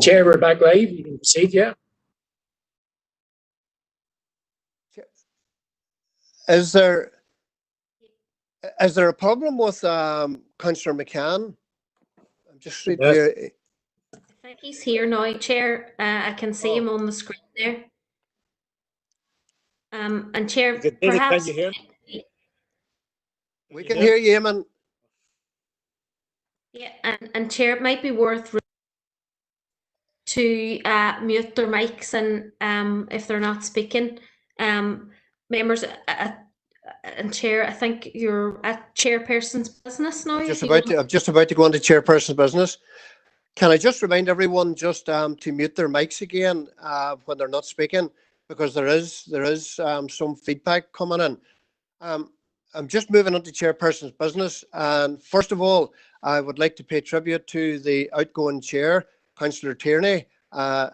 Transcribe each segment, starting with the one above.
Chair, we're back live. You can proceed, yeah. Is there a problem with Councillor McCann? I'm just reading Yes. here. I think he's here now, Chair. I can see him on the screen there. And Chair, David, perhaps can you hear me? We can hear you, Eamon. yeah, and Chair, it might be worth to mute their mics and if they're not speaking. Members and Chair, I think you're at Chairperson's business now. I'm just about to go into Chairperson's business. Can I just remind everyone just to mute their mics again when they're not speaking, because there is some feedback coming in. I'm just moving on to Chairperson's business, and first of all, I would like to pay tribute to the outgoing chair, Councillor Tierney.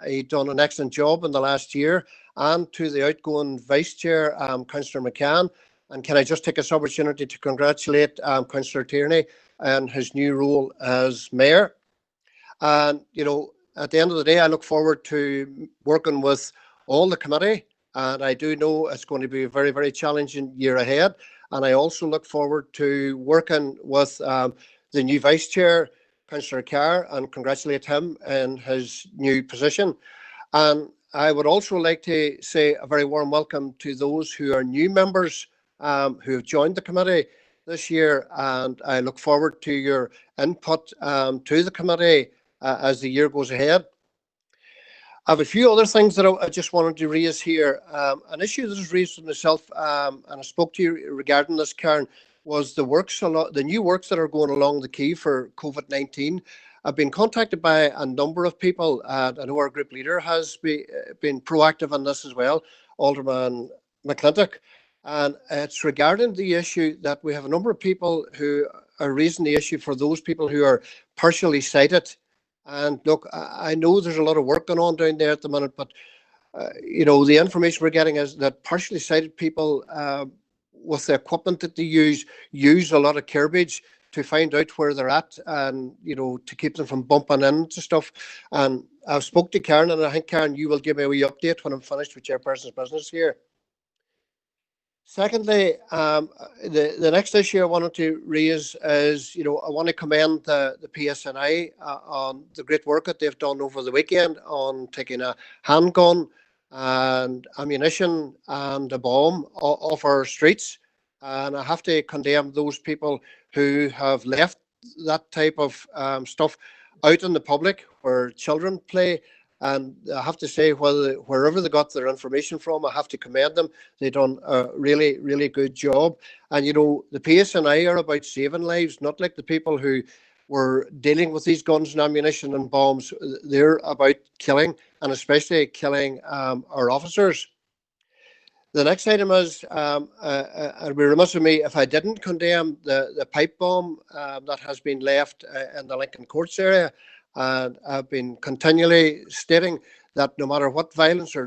He done an excellent job in the last year, and to the outgoing vice chair, Councillor McCann. And can I just take this opportunity to congratulate Councillor Tierney on his new role as mayor. And, you know, at the end of the day, I look forward to working with all the committee. And I do know it's going to be a very, very challenging year ahead. And I also look forward to working with the new Vice Chair, Councillor Carr, and congratulate him in his new position. And I would also like to say a very warm welcome to those who are new members who have joined the committee this year. And I look forward to your input to the committee as the year goes ahead. I have a few other things that I just wanted to raise here. An issue that was raised with myself, and I spoke to you regarding this, Karen, was the new works that are going along the quay for COVID-19. I've been contacted by a number of people. I know our group leader has been proactive on this as well, Alderman McClintock. And it's regarding the issue that we have a number of people who are raising the issue for those people who are partially sighted. And look, I know there's a lot of work going on down there at the minute, but you know, the information we're getting is that partially sighted people with the equipment that they use a lot of curbage to find out where they're at, and you know, to keep them from bumping into stuff. And I've spoke to Karen, and I think, Karen, you will give me a wee update when I'm finished with Chairperson's business here. Secondly, the next issue I wanted to raise is, you know, I want to commend the PSNI on the great work that they've done over the weekend on taking a handgun and ammunition and a bomb off our streets. And I have to condemn those people who have left that type of stuff out in the public where children play. And I have to say, wherever they got their information from, I have to commend them. They've done a really, really good job. And, you know, the PSNI are about saving lives, not like the people who were dealing with these guns and ammunition and bombs. They're about killing, and especially killing our officers. The next item is, it'd be remiss of me if I didn't condemn the pipe bomb that has been left in the Lincoln Courts area. And I've been continually stating that no matter what violence or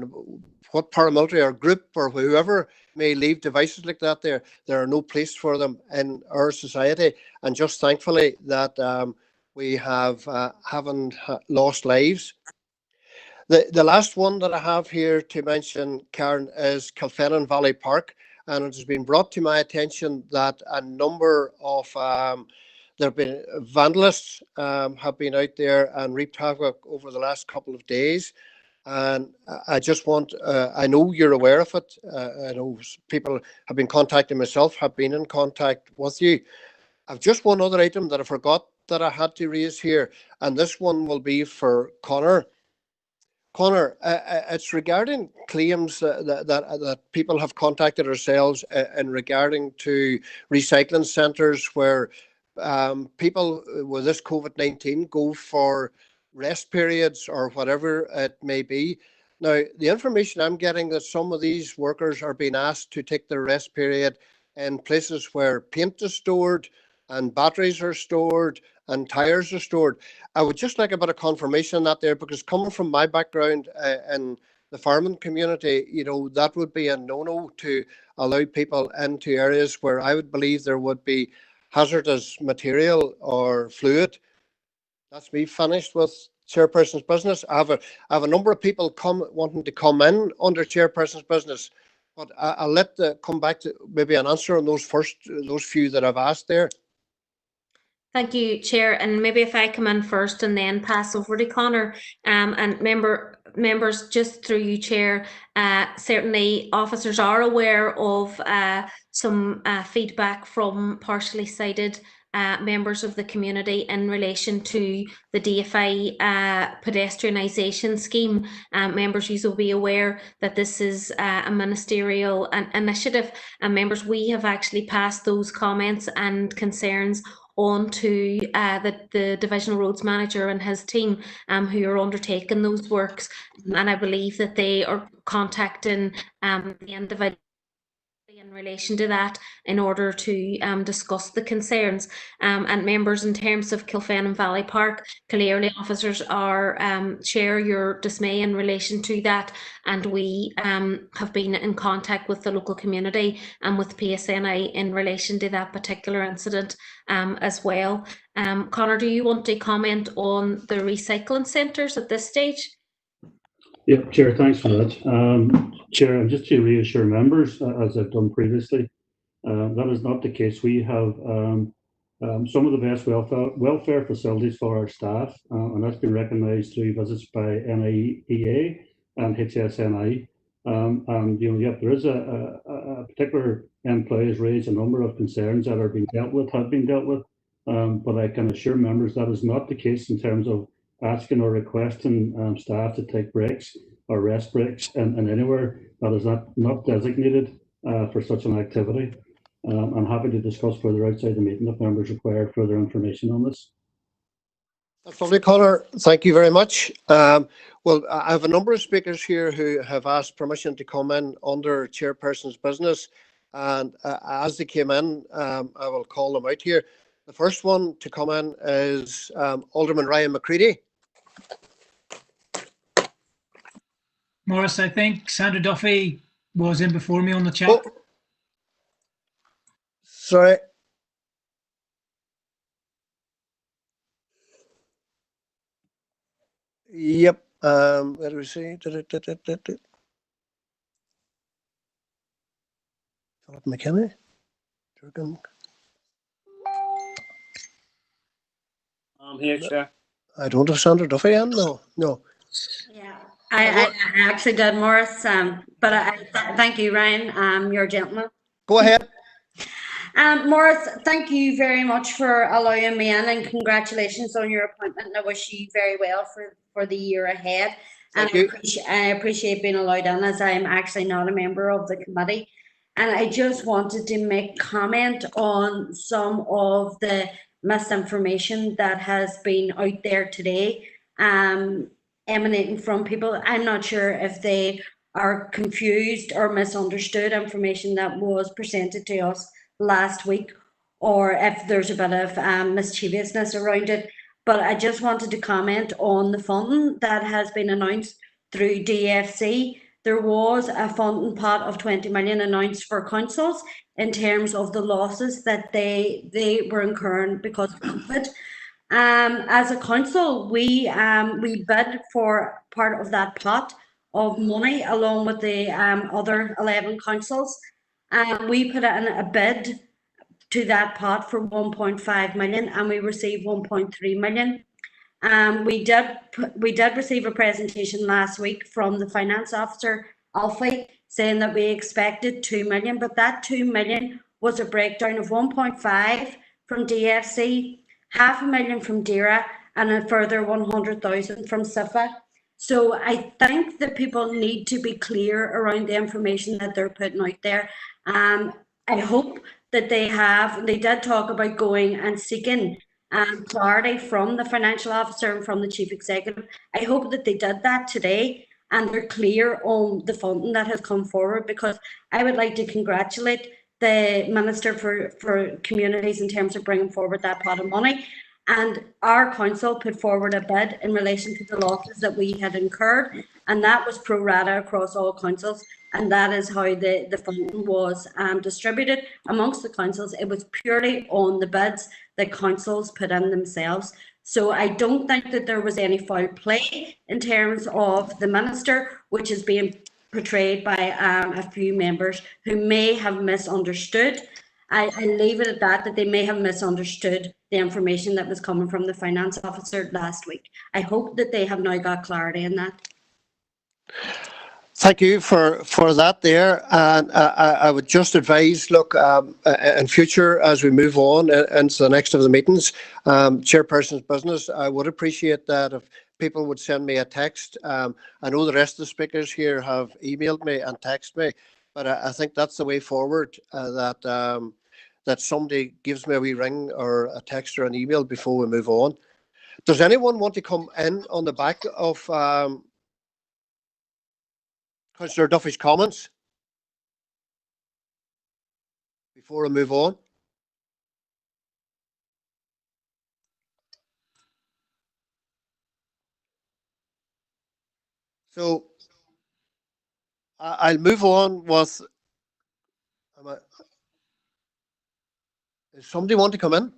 what paramilitary or group or whoever may leave devices like that there are no place for them in our society. And just thankfully that we haven't lost lives. The last one that I have here to mention, Karen, is Kilfennan Valley Park. And it has been brought to my attention that a number of there have been vandalists have been out there and wreaked havoc over the last couple of days. And I just want, I know you're aware of it. I know people have been contacting myself, have been in contact with you. I've just one other item that I forgot that I had to raise here. And this one will be for Connor. Connor, it's regarding claims that people have contacted ourselves in regarding to recycling centres where people with this COVID-19 go for rest periods or whatever it may be. Now, the information I'm getting that some of these workers are being asked to take their rest period in places where paint is stored and batteries are stored and tires are stored. I would just like a bit of confirmation on that there, because coming from my background in the farming community, you know, that would be a no-no to allow people into areas where I would believe there would be hazardous material or fluid. That's me finished with chairperson's business. I have a number of people wanting to come in under chairperson's business, but I'll let come back to maybe an answer on those few that I've asked there. Thank you, Chair. And maybe if I come in first and then pass over to Conor, and members, just through you, Chair, certainly officers are aware of some feedback from partially sighted members of the community in relation to the DFI pedestrianisation scheme. Members, you will be aware that this is a ministerial initiative, and members, we have actually passed those comments and concerns on to the divisional roads manager and his team, who are undertaking those works, and I believe that they are contacting the individual in relation to that in order to discuss the concerns. And members, in terms of Kilfane and Valley Park, clearly officers are share your dismay in relation to that, and we have been in contact with the local community and with PSNI in relation to that particular incident as well. Conor, do you want to comment on the recycling centres at this stage? Yeah, Chair, thanks for that. Chair, and just to reassure members, as I've done previously, that is not the case. We have some of the best welfare facilities for our staff, and that's been recognised through visits by NIEA and HSNI. And yet there is a particular employee has raised a number of concerns that are being dealt with, have been dealt with, but I can assure members that is not the case in terms of asking or requesting staff to take breaks or rest breaks and anywhere that is not designated for such an activity. I'm happy to discuss further outside the meeting if members require further information on this. That's lovely, Conor. Thank you very much. Well, I have a number of speakers here who have asked permission to come in under chairperson's business, and as they came in, I will call them out here. The first one to come in is Alderman Ryan McCready. Morris, I think Sandra Duffy was in before me on the chat. Oh, sorry. Yep. Where do we see? Philip McKinney. I'm here, Chair. I don't have Sandra Duffy in. No. Yeah, I actually did, Morris. But I thank you, Ryan. You're a gentleman. Go ahead. Morris, thank you very much for allowing me in, and congratulations on your appointment. And I wish you very well for the year ahead. Thank you. I appreciate being allowed in, as I am actually not a member of the committee. And I just wanted to make comment on some of the misinformation that has been out there today, emanating from people. I'm not sure if they are confused or misunderstood information that was presented to us last week, or if there's a bit of mischievousness around it. But I just wanted to comment on the funding that has been announced through DFC. There was a funding pot of 20 million announced for councils in terms of the losses that they were incurring because of COVID. As a council, we bid for part of that pot of money along with the other 11 councils. We put in a bid to that pot for 1.5 million, and we received 1.3 million. We did receive a presentation last week from the finance officer, Alfie, saying that we expected 2 million, but that 2 million was a breakdown of 1.5 from DFC, 500,000 from DERA, and a further 100,000 from SIFA. So I think that people need to be clear around the information that they're putting out there. I hope that they did talk about going and seeking clarity from the financial officer and from the chief executive. I hope that they did that today and they're clear on the funding that has come forward, because I would like to congratulate the Minister for Communities in terms of bringing forward that pot of money. And our council put forward a bid in relation to the losses that we had incurred, and that was pro rata across all councils, and that is how the funding was distributed amongst the councils. It was purely on the bids that councils put in themselves. So I don't think that there was any foul play in terms of the minister, which is being portrayed by a few members who may have misunderstood. I leave it at that they may have misunderstood the information that was coming from the finance officer last week. I hope that they have now got clarity in that. Thank you for that there. And I would just advise, look, in future, as we move on into the next of the meetings, chairperson's business, I would appreciate that if people would send me a text. I know the rest of the speakers here have emailed me and texted me, but I think that's the way forward, that somebody gives me a wee ring or a text or an email before we move on. Does anyone want to come in on the back of Councillor Duffy's comments before I move on? So I'll move on with. Does somebody want to come in?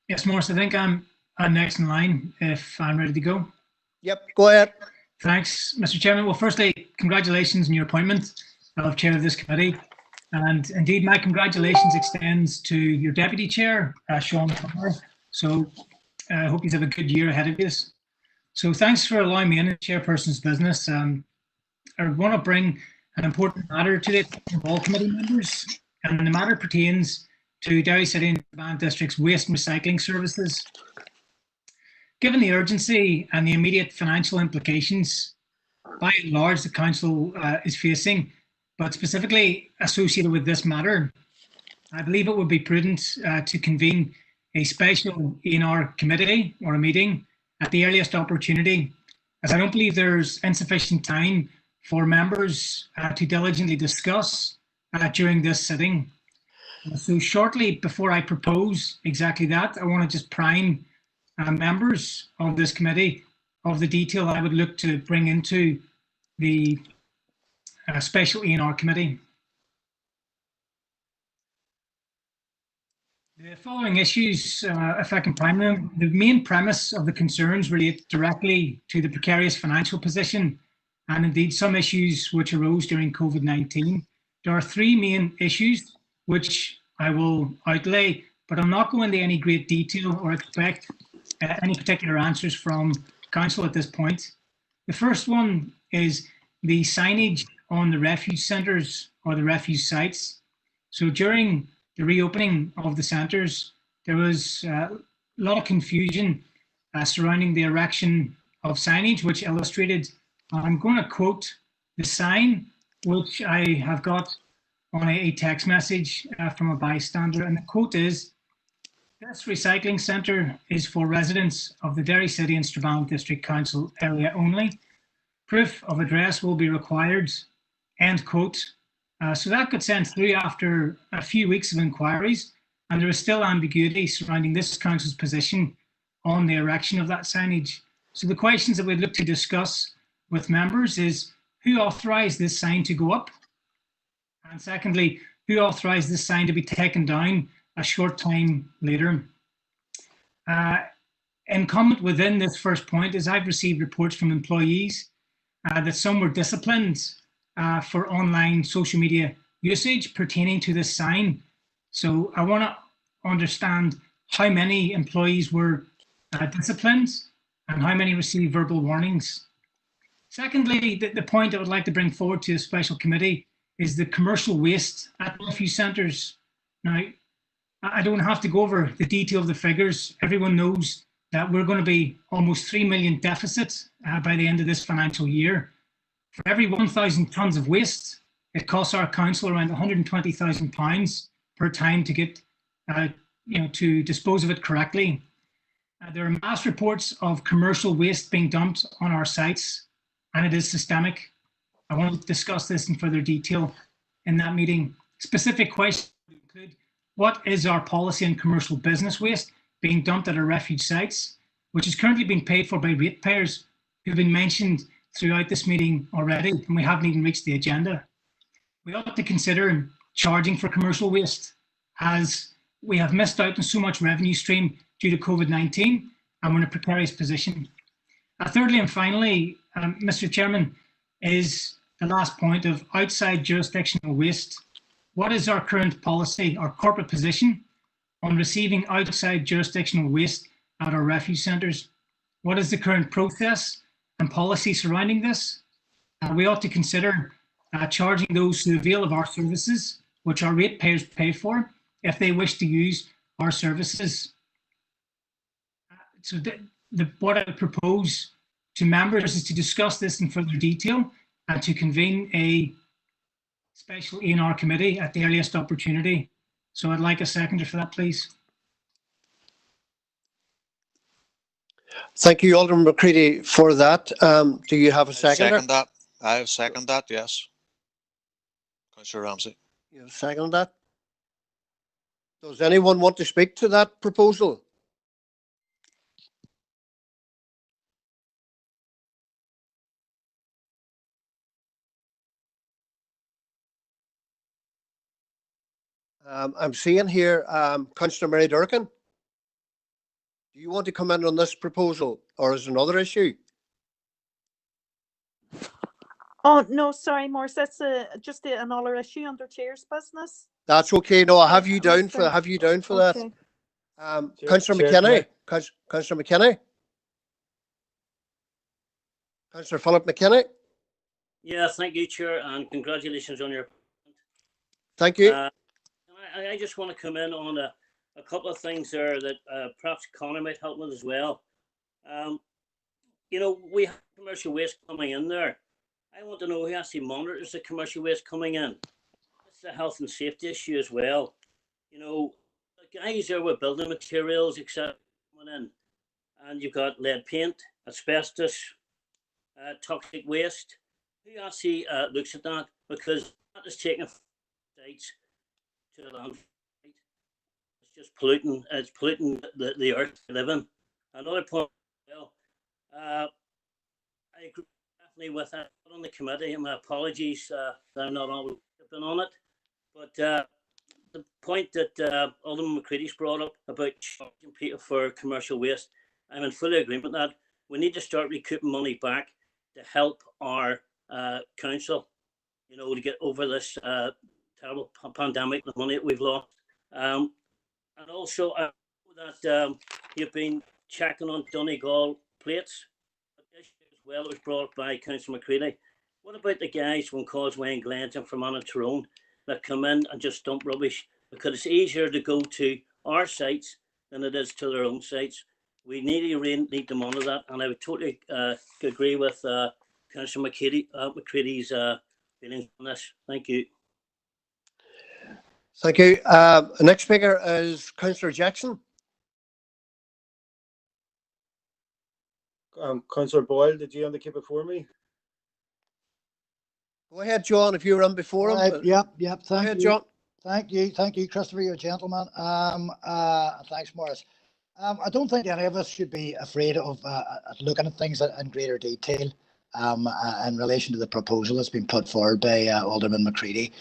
Yes, Morris, I think I'm next in line if I'm ready to go. Yep, go ahead. Thanks, Mr. Chairman. Well, firstly, congratulations on your appointment of chair of this committee. And indeed, my congratulations extends to your deputy chair, Sean Palmer. So I hope you have a good year ahead of you. So thanks for allowing me in the chairperson's business. I want to bring an important matter to the attention of all committee members, and the matter pertains to Derry City and Strabane District's waste and recycling services. Given the urgency and the immediate financial implications, by and large, the council is facing, but specifically associated with this matter, I believe it would be prudent to convene a special ENR committee or a meeting at the earliest opportunity, as I don't believe there's insufficient time for members to diligently discuss during this sitting. So shortly before I propose exactly that, I want to just prime members of this committee of the detail I would look to bring into the special ENR committee. The following issues, if I can prime them, the main premise of the concerns relate directly to the precarious financial position and indeed some issues which arose during COVID-19. There are three main issues which I will outlay, but I'll not go into any great detail or expect any particular answers from council at this point. The first one is the signage on the refuge centres or the refuge sites. So during the reopening of the centres, there was a lot of confusion surrounding the erection of signage, which illustrated, I'm going to quote the sign, which I have got on a text message from a bystander, and the quote is, "This recycling centre is for residents of the Derry City and Strabane District Council area only. Proof of address will be required," end quote. So that got sent through after a few weeks of inquiries, and there is still ambiguity surrounding this council's position on the erection of that signage. So the questions that we'd look to discuss with members is, who authorised this sign to go up? And secondly, who authorised this sign to be taken down a short time later? In comment within this first point is I've received reports from employees that some were disciplined for online social media usage pertaining to this sign. So I want to understand how many employees were disciplined and how many received verbal warnings. Secondly, the point I would like to bring forward to a special committee is the commercial waste at refuge centres. Now, I don't have to go over the detail of the figures. Everyone knows that we're going to be almost 3 million deficit by the end of this financial year. For every 1,000 tonnes of waste, it costs our council around £120,000 per time to get, to dispose of it correctly. There are mass reports of commercial waste being dumped on our sites, and it is systemic. I want to discuss this in further detail in that meeting. Specific questions include, what is our policy on commercial business waste being dumped at our refuge sites, which is currently being paid for by ratepayers who've been mentioned throughout this meeting already, and we haven't even reached the agenda. We ought to consider charging for commercial waste as we have missed out on so much revenue stream due to COVID-19 and we're in a precarious position. Thirdly and finally, Mr. Chairman, is the last point of outside jurisdictional waste. What is our current policy, our corporate position on receiving outside jurisdictional waste at our refuge centres? What is the current process and policy surrounding this? We ought to consider charging those who avail of our services, which our ratepayers pay for, if they wish to use our services. So what I propose to members is to discuss this in further detail and to convene a special E&R committee at the earliest opportunity. So I'd like a seconder for that, please. Thank you, Alderman McCready, for that. Do you have a seconder? Second that. I have second that, yes. Councillor Ramsey. You have a second on that? Does anyone want to speak to that proposal? I'm seeing here, Councillor Mary Durkin. Do you want to come in on this proposal, or is it another issue? Oh, no, sorry, Maurice, that's just another issue under Chair's business. That's okay. No, I have you down for Okay. that. Okay. Councillor Chair, McKinney. Councillor McKinney. Councillor Philip McKinney. Yeah, thank you, Chair, and congratulations on your. Thank you. I just want to come in on a couple of things there that perhaps Connor might help with as well. You know, we have commercial waste coming in there. I want to know who actually monitors the commercial waste coming in. It's a health and safety issue as well. You know, the guys there with building materials, etc., coming in, and you've got lead paint, asbestos, toxic waste. Who actually looks at that? Because that is taking sites to the land. It's just polluting. It's polluting the earth we live in. Another point. Well, I agree definitely with that on the committee, and my apologies that I'm not always been on it. But the point that Alderman McCready's brought up about charging people for commercial waste, I'm in full agreement with that. We need to start recouping money back to help our council, you know, to get over this terrible pandemic, the money that we've lost. And also that you've been checking on Donegal plates as well. It was brought up by Councillor McCready. What about the guys from Causeway and Glens and from Fermanagh Tyrone that come in and just dump rubbish? Because it's easier to go to our sites than it is to their own sites. We need to monitor that, and I would totally agree with Councillor McCready's feelings on this. Thank you. Thank you. The next speaker is Councillor Jackson. Councillor Boyle, did you want to keep it for me? Go ahead, John, if you were in before him. Yep. Go Thank ahead, you. John. Thank you, Christopher, you're a gentleman. Thanks, Maurice. I don't think any of us should be afraid of looking at things in greater detail in relation to the proposal that's been put forward by Alderman McCready.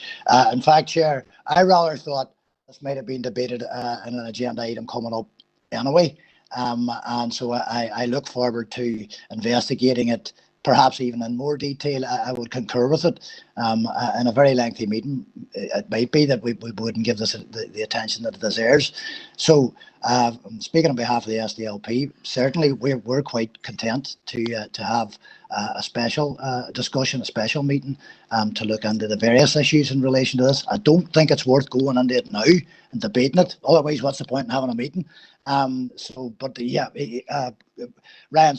In fact, Chair, I rather thought this might have been debated in an agenda item coming up anyway. And so I look forward to investigating it, perhaps even in more detail. I would concur with it. In a very lengthy meeting, it might be that we wouldn't give this the attention that it deserves. So, speaking on behalf of the SDLP, certainly we're quite content to have a special discussion, a special meeting to look into the various issues in relation to this. I don't think it's worth going into it now and debating it. Otherwise, what's the point in having a meeting? Ryan's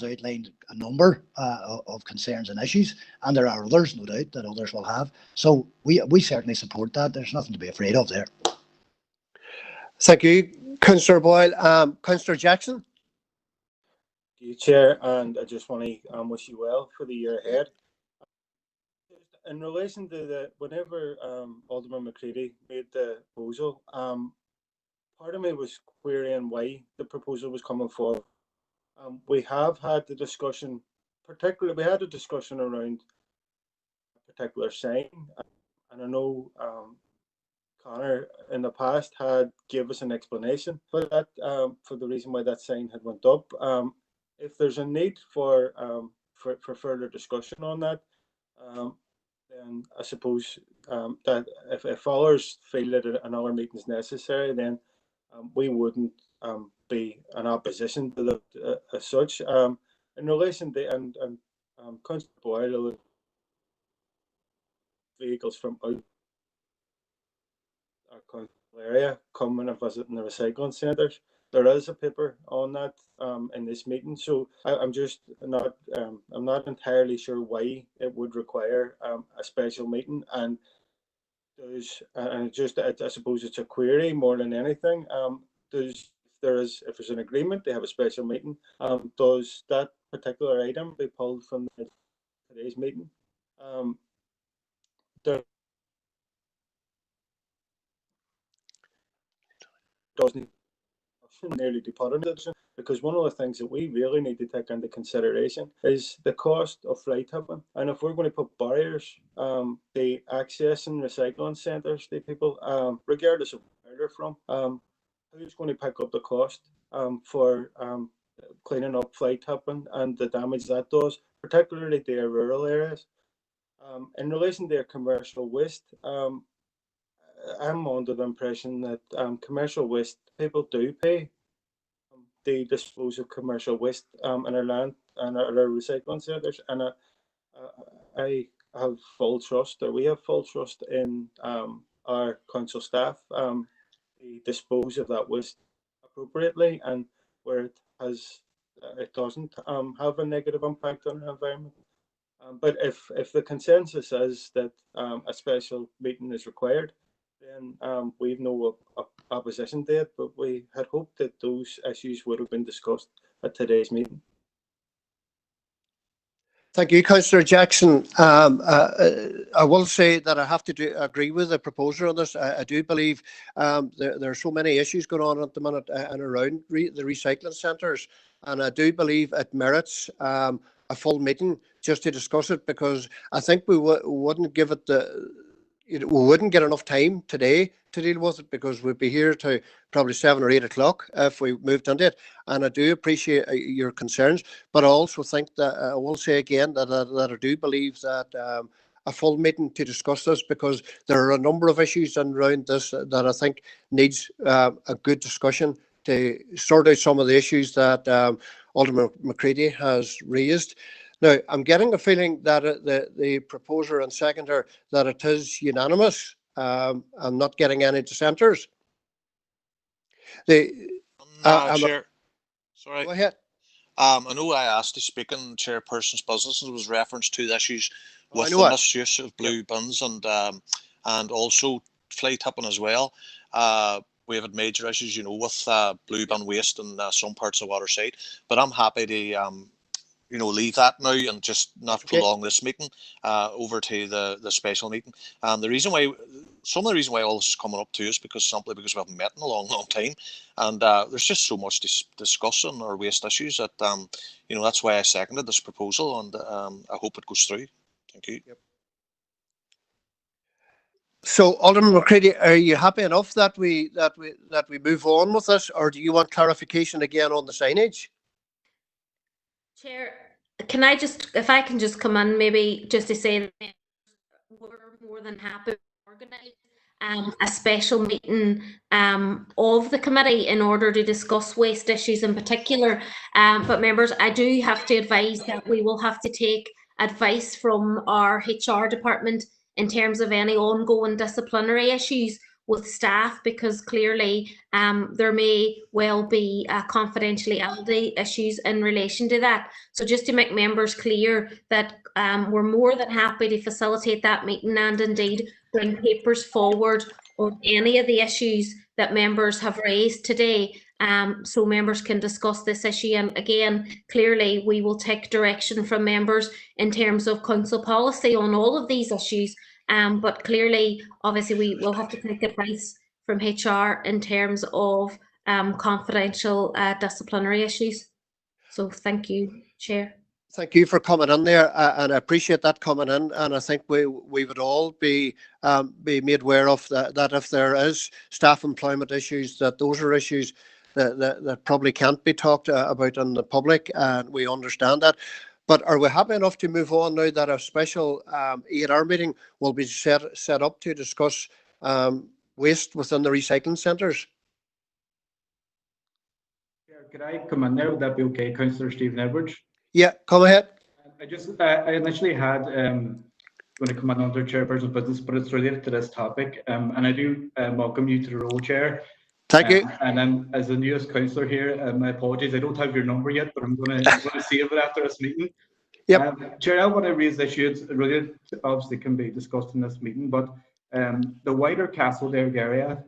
outlined a number of concerns and issues, and there are others, no doubt, that others will have. So we certainly support that. There's nothing to be afraid of there. Thank you, Councillor Boyle. Councillor Jackson. Thank you, Chair, and I just want to wish you well for the year ahead. In relation to whenever Alderman McCready made the proposal, part of me was querying why the proposal was coming forward. We have had the discussion, particularly we had a discussion around a particular sign, and I know Connor in the past had gave us an explanation for that, for the reason why that sign had went up. If there's a need for further discussion on that, then I suppose that if others feel that another meeting is necessary, then we wouldn't be in opposition to that as such. In relation to and Councillor Boyle, vehicles from out our council area coming and visiting the recycling centres. There is a paper on that in this meeting, so I'm just not I'm not entirely sure why it would require a special meeting, and there's and just I suppose it's a query more than anything. If there's an agreement to have a special meeting, does that particular item be pulled from today's meeting? There doesn't nearly to put into decision, because one of the things that we really need to take into consideration is the cost of fly tipping. And if we're going to put barriers to accessing recycling centres to people, regardless of where they're from, who's going to pick up the cost for cleaning up fly tipping and the damage that does, particularly to our rural areas? In relation to commercial waste, I'm under the impression that commercial waste people do pay to dispose of commercial waste in our land and our recycling centres, and I have full trust, or we have full trust in our council staff to dispose of that waste appropriately, and where it doesn't have a negative impact on our environment. But if the consensus is that a special meeting is required, then we've no opposition to it, but we had hoped that those issues would have been discussed at today's meeting. Thank you, Councillor Jackson. I will say that I have to agree with the proposer on this. I do believe there are so many issues going on at the minute and around the recycling centres, and I do believe it merits a full meeting just to discuss it, because I think we wouldn't give it we wouldn't get enough time today to deal with it, because we'd be here to probably 7 or 8 o'clock if we moved into it. And I do appreciate your concerns, but I also think that I will say again that I do believe that a full meeting to discuss this, because there are a number of issues around this that I think needs a good discussion to sort out some of the issues that Alderman McCready has raised. Now, I'm getting a feeling that the proposer and seconder, that it is unanimous. I'm not getting any dissenters. Chair, sorry. Go ahead. I know I asked to speak in chairperson's business, and there was reference to the issues with the misuse of blue bins and also fly tipping as well. We have had major issues, with blue bin waste in some parts of Waterside, but I'm happy to leave that now and just not prolong this meeting over to the special meeting. And some of the reason why all this is coming up to us simply because we haven't met in a long time, and there's just so much to discuss on our waste issues that that's why I seconded this proposal, and I hope it goes through. Thank you. Yep. So, Alderman McCready, are you happy enough that we move on with this, or do you want clarification again on the signage? Chair, if I can just come in, maybe just to say that we're more than happy to organise a special meeting of the committee in order to discuss waste issues in particular. But members, I do have to advise that we will have to take advice from our HR department in terms of any ongoing disciplinary issues with staff, because clearly there may well be confidentiality issues in relation to that. So just to make members clear that we're more than happy to facilitate that meeting and indeed bring papers forward on any of the issues that members have raised today, so members can discuss this issue. And again, clearly we will take direction from members in terms of council policy on all of these issues. But clearly, obviously, we will have to take advice from HR in terms of confidential disciplinary issues. So thank you, Chair. Thank you for coming in there, and I appreciate that coming in. And I think we would all be made aware of that if there is staff employment issues, that those are issues that probably can't be talked about in the public, and we understand that. But are we happy enough to move on now that a special 8-hour meeting will be set up to discuss waste within the recycling centres? Could I come in there? Would that be okay, Councillor Stephen Edwards? Yeah, come ahead. I initially had going to come in under chairperson business, but it's related to this topic. And I do welcome you to the role, Chair. Thank you. And I'm, as the newest councillor here, my apologies, I don't have your number yet, but I'm going to save it after this meeting. Yep. Chair, I want to raise issues related, obviously can be discussed in this meeting, but the wider Castledale area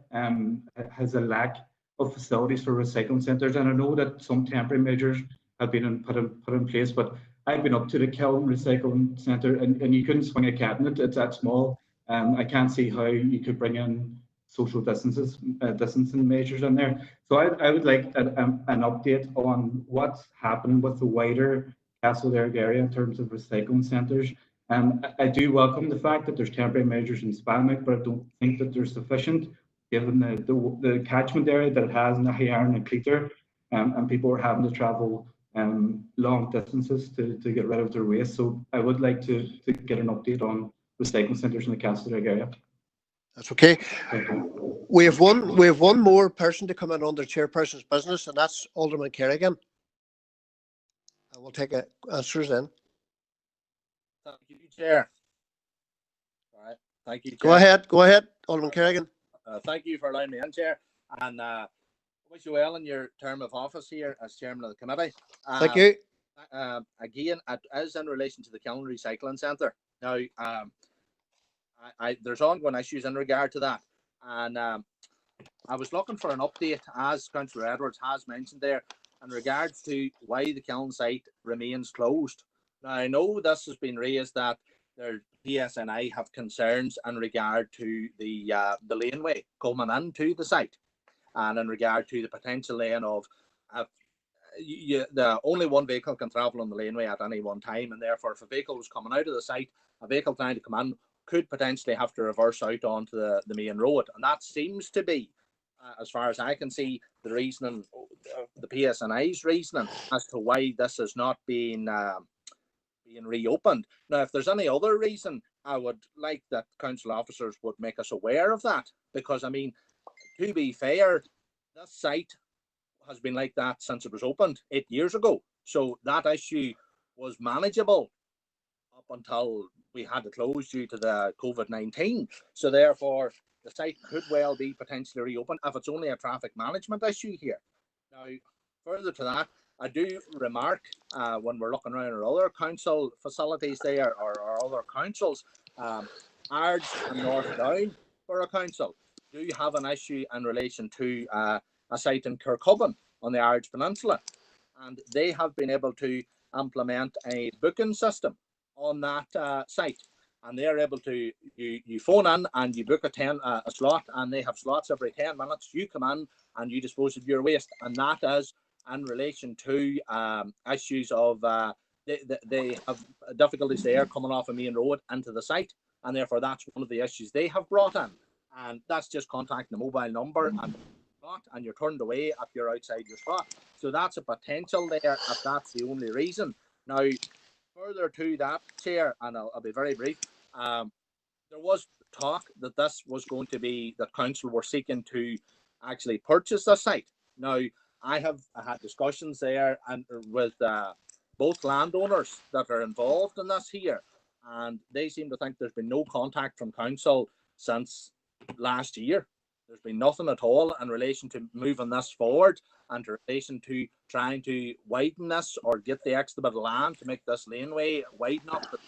has a lack of facilities for recycling centres, and I know that some temporary measures have been put in place, but I've been up to the Kiln Recycling Centre, and you couldn't swing a cat in it. It's that small. I can't see how you could bring in social distancing measures in there. So I would like an update on what's happening with the wider Castledale area in terms of recycling centres. I do welcome the fact that there's temporary measures in Spalmouth, but I don't think that they're sufficient given the catchment area that it has in the High Iron and Cleater, and people are having to travel long distances to get rid of their waste. So I would like to get an update on recycling centres in the Castledale area. That's okay. We have one more person to come in under chairperson's business, and that's Alderman Kerrigan. And we'll take answers then. Thank you, Chair. All right. Thank you, Chair. Go ahead, Alderman Kerrigan. Thank you for allowing me in, Chair, and wish you well in your term of office here as chairman of the committee. Thank you. Again, as in relation to the Kiln Recycling Centre, now there's ongoing issues in regard to that, and I was looking for an update, as Councillor Edwards has mentioned there, in regards to why the Kiln site remains closed. Now, I know this has been raised that their PSNI have concerns in regard to the laneway coming into the site, and in regard to the potential lane of the only one vehicle can travel on the laneway at any one time, and therefore if a vehicle was coming out of the site, a vehicle trying to come in could potentially have to reverse out onto the main road, and that seems to be, as far as I can see, the reasoning, the PSNI's reasoning as to why this is not being reopened. Now, if there's any other reason, I would like that council officers would make us aware of that, because I mean, to be fair, this site has been like that since it was opened 8 years ago. So that issue was manageable up until we had to close due to the COVID-19. So therefore, the site could well be potentially reopened if it's only a traffic management issue here. Now, further to that, I do remark when we're looking around at other council facilities there, or other councils, Ards and North Down for a council do have an issue in relation to a site in Kirkhoven on the Ards Peninsula, and they have been able to implement a booking system on that site, and they're able to, you phone in and you book a slot, and they have slots every 10 minutes. You come in and you dispose of your waste, and that is in relation to issues of they have difficulties there coming off a main road into the site, and therefore that's one of the issues they have brought in, and that's just contacting the mobile number and you're turned away if you're outside your spot. So that's a potential there if that's the only reason. Now, further to that, Chair, and I'll be very brief, there was talk that this was going to be, that council were seeking to actually purchase the site. Now, I have had discussions there and with both landowners that are involved in this here, and they seem to think there's been no contact from council since last year. There's been nothing at all in relation to moving this forward and in relation to trying to widen this or get the extra bit of land to make this laneway wide enough to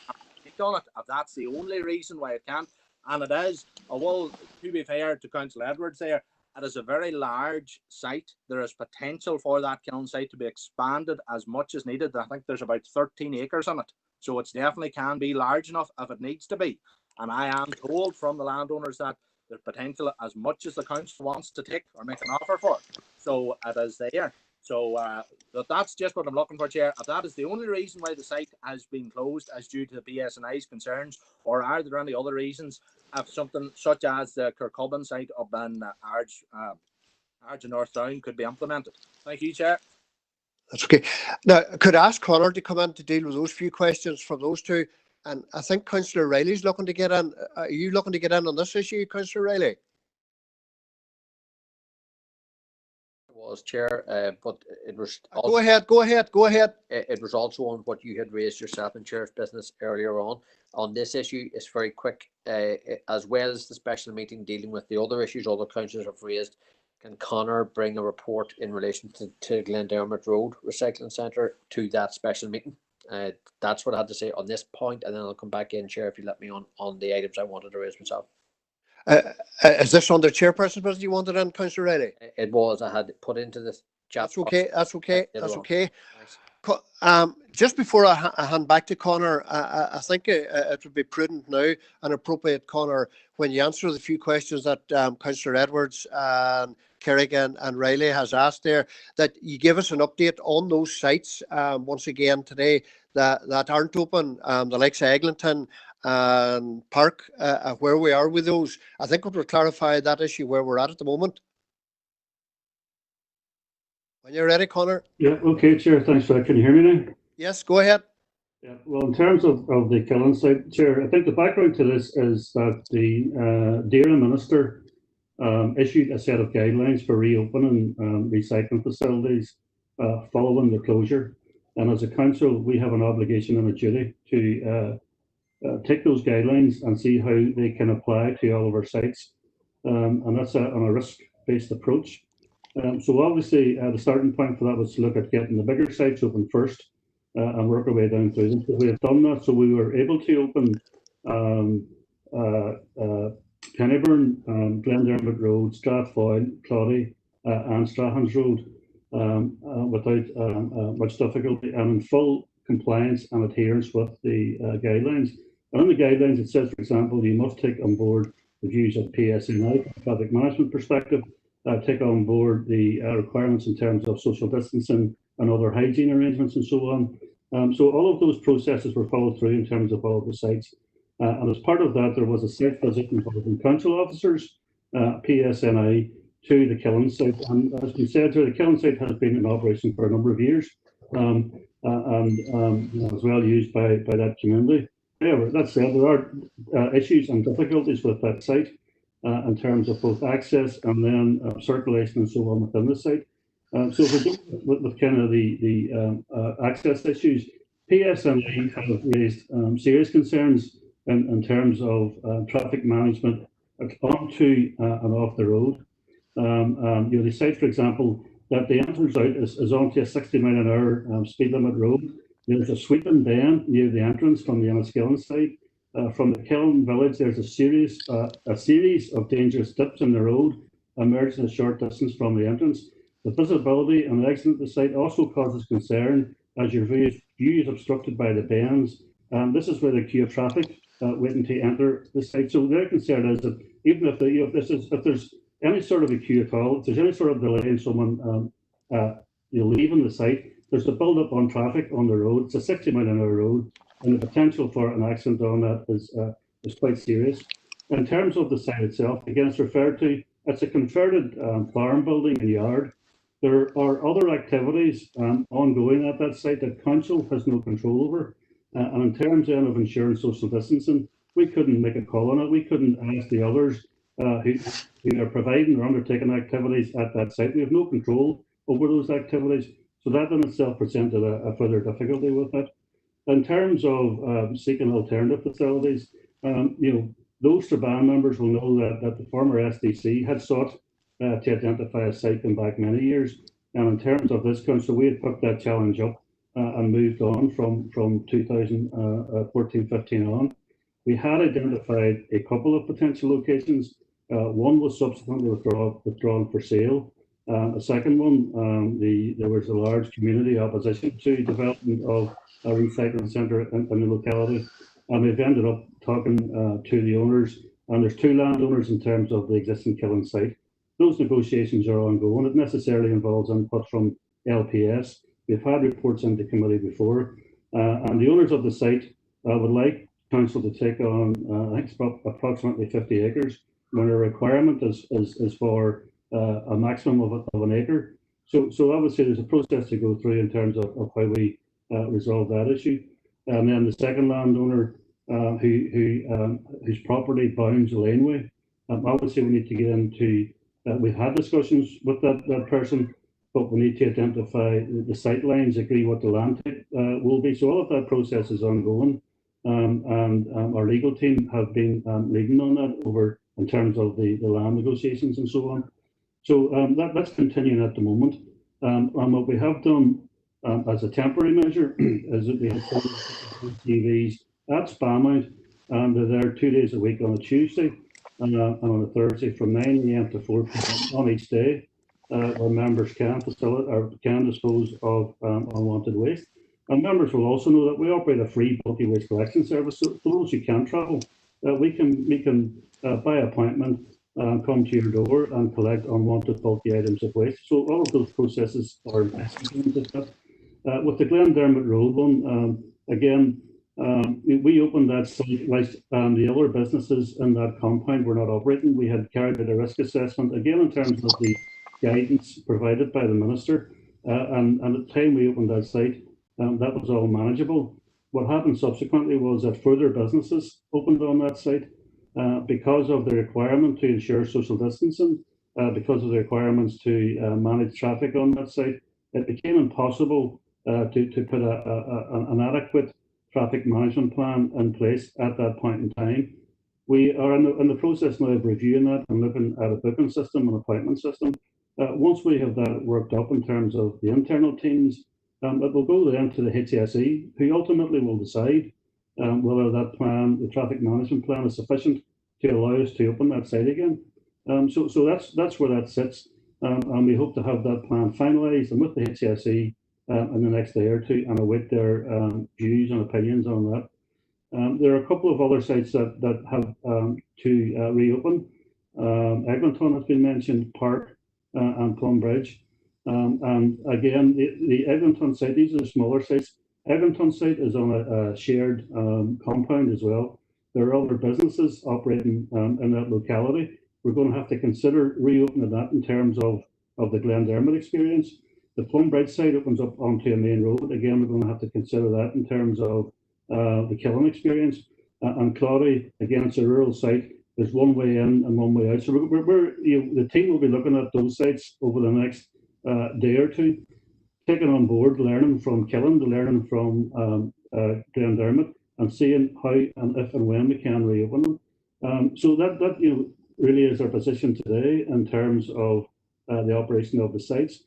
take on it, if that's the only reason why it can't. And it is, well, to be fair to Councillor Edwards there, it is a very large site. There is potential for that kiln site to be expanded as much as needed. I think there's about 13 acres on it. So it definitely can be large enough if it needs to be. And I am told from the landowners that there's potential as much as the council wants to take or make an offer for. So it is there. So that's just what I'm looking for, Chair. If that is the only reason why the site has been closed as due to the PSNI's concerns, or are there any other reasons? If something such as the Kirkcalban site up in Ards and North Down could be implemented. Thank you, Chair. That's okay. Now, could I ask Conor to come in to deal with those few questions from those two? And I think Councillor Riley's looking to get in. Are you looking to get in on this issue, Councillor Riley? Was, Chair, but it was also, go ahead. It was also on what you had raised yourself in Chair's business earlier on this issue. It's very quick, as well as the special meeting dealing with the other issues other councillors have raised. Can Conor bring a report in relation to Glendermot Road Recycling Centre to that special meeting? That's what I had to say on this point, and then I'll come back in, Chair, if you let me on the items I wanted to raise myself. Is this under chairperson business you wanted in, Councillor Riley? It was. I had put into the chat. That's okay. Just before I hand back to Conor, I think it would be prudent now and appropriate, Conor, when you answer the few questions that Councillor Edwards and Kerrigan and Riley has asked there, that you give us an update on those sites once again today that aren't open, the likes of Eglinton and Park, where we are with those. I think it will clarify that issue where we're at the moment. When you're ready, Conor. Yeah, okay, Chair. Thanks for that. Can you hear me now? Yes, go ahead. Yeah, well, in terms of the killing site, Chair, I think the background to this is that the Deirdre Minister issued a set of guidelines for reopening recycling facilities following the closure. And as a council, we have an obligation and a duty to take those guidelines and see how they can apply to all of our sites. And that's on a risk-based approach. So obviously, the starting point for that was to look at getting the bigger sites open first and work our way down through them. So we have done that. So we were able to open Pennyburn, Glendermot Road, Strathfoyle, Claudy, and Strahans Road without much difficulty and in full compliance and adherence with the guidelines. And in the guidelines, it says, for example, you must take on board the views of PSNI from a traffic management perspective, take on board the requirements in terms of social distancing and other hygiene arrangements and so on. So all of those processes were followed through in terms of all of the sites. And as part of that, there was a site visit involving council officers, PSNI, to the killing site. And as we said, the killing site has been in operation for a number of years and was well used by that community. However, that said, there are issues and difficulties with that site in terms of both access and then circulation and so on within the site. So if we deal with kind of the access issues, PSNI have raised serious concerns in terms of traffic management onto and off the road. They cite, for example, that the entrance out is onto a 60-mile-an-hour speed limit road. There's a sweeping bend near the entrance from the Enniskillen side. From the Kiln village, there's a series of dangerous dips in the road, emerging a short distance from the entrance. The visibility and exit the site also causes concern as your view is obstructed by the bends. This is where the queue of traffic waiting to enter the site. So their concern is that even if there's any sort of a queue at all, if there's any sort of delay in someone leaving the site, there's a build-up on traffic on the road. It's a 60-mile-an-hour road, and the potential for an accident on that is quite serious. In terms of the site itself, again, it's referred to, it's a converted farm building and yard. There are other activities ongoing at that site that council has no control over. And in terms then of ensuring social distancing, we couldn't make a call on it. We couldn't ask the others who are providing or undertaking activities at that site. We have no control over those activities. So that in itself presented a further difficulty with it. In terms of seeking alternative facilities, those Strabane members will know that the former SDC had sought to identify a site going back many years. And in terms of this council, we had put that challenge up and moved on from 2014-15 on. We had identified a couple of potential locations. One was subsequently withdrawn for sale. A second one, there was a large community opposition to development of a recycling centre in the locality. And we've ended up talking to the owners, and there's two landowners in terms of the existing killing site. Those negotiations are ongoing. It necessarily involves input from LPS. We've had reports into committee before, and the owners of the site would like council to take on, I think it's approximately 50 acres, when a requirement is for a maximum of an acre. So obviously there's a process to go through in terms of how we resolve that issue. And then the second landowner whose property bounds a laneway, obviously we need to get into, we've had discussions with that person, but we need to identify the sight lines, agree what the land type will be. So all of that process is ongoing. And our legal team have been leading on that over in terms of the land negotiations and so on. So that's continuing at the moment. And what we have done as a temporary measure is that we have TVs at Spamount, and they're there 2 days a week on a Tuesday and on a Thursday from 9 AM to 4 PM on each day, where members can dispose of unwanted waste. And members will also know that we operate a free bulky waste collection service. So for those who can't travel, we can by appointment come to your door and collect unwanted bulky items of waste. So all of those processes are implemented. With the Glendermot Road one, again, we opened that site whilst the other businesses in that compound were not operating. We had carried out a risk assessment, again in terms of the guidance provided by the Minister, and at the time we opened that site, that was all manageable. What happened subsequently was that further businesses opened on that site because of the requirement to ensure social distancing, because of the requirements to manage traffic on that site. It became impossible to put an adequate traffic management plan in place at that point in time. We are in the process now of reviewing that and looking at a booking system and appointment system. Once we have that worked up in terms of the internal teams, it will go then to the HSE, who ultimately will decide whether that plan, the traffic management plan, is sufficient to allow us to open that site again. So that's where that sits, and we hope to have that plan finalised and with the HSE in the next day or two, and await their views and opinions on that. There are a couple of other sites that have to reopen. Eglinton has been mentioned, Park and Plum Bridge. And again, the Eglinton site, these are the smaller sites. Eglinton site is on a shared compound as well. There are other businesses operating in that locality. We're going to have to consider reopening that in terms of the Glendermot experience. The Plum Bridge site opens up onto a main road. Again, we're going to have to consider that in terms of the Killen experience. And Claudy, again, it's a rural site. There's one way in and one way out. So the team will be looking at those sites over the next day or two, taking on board, learning from Killen, learning from Glendermot, and seeing how and if and when we can reopen them. So that really is our position today in terms of the operation of the sites.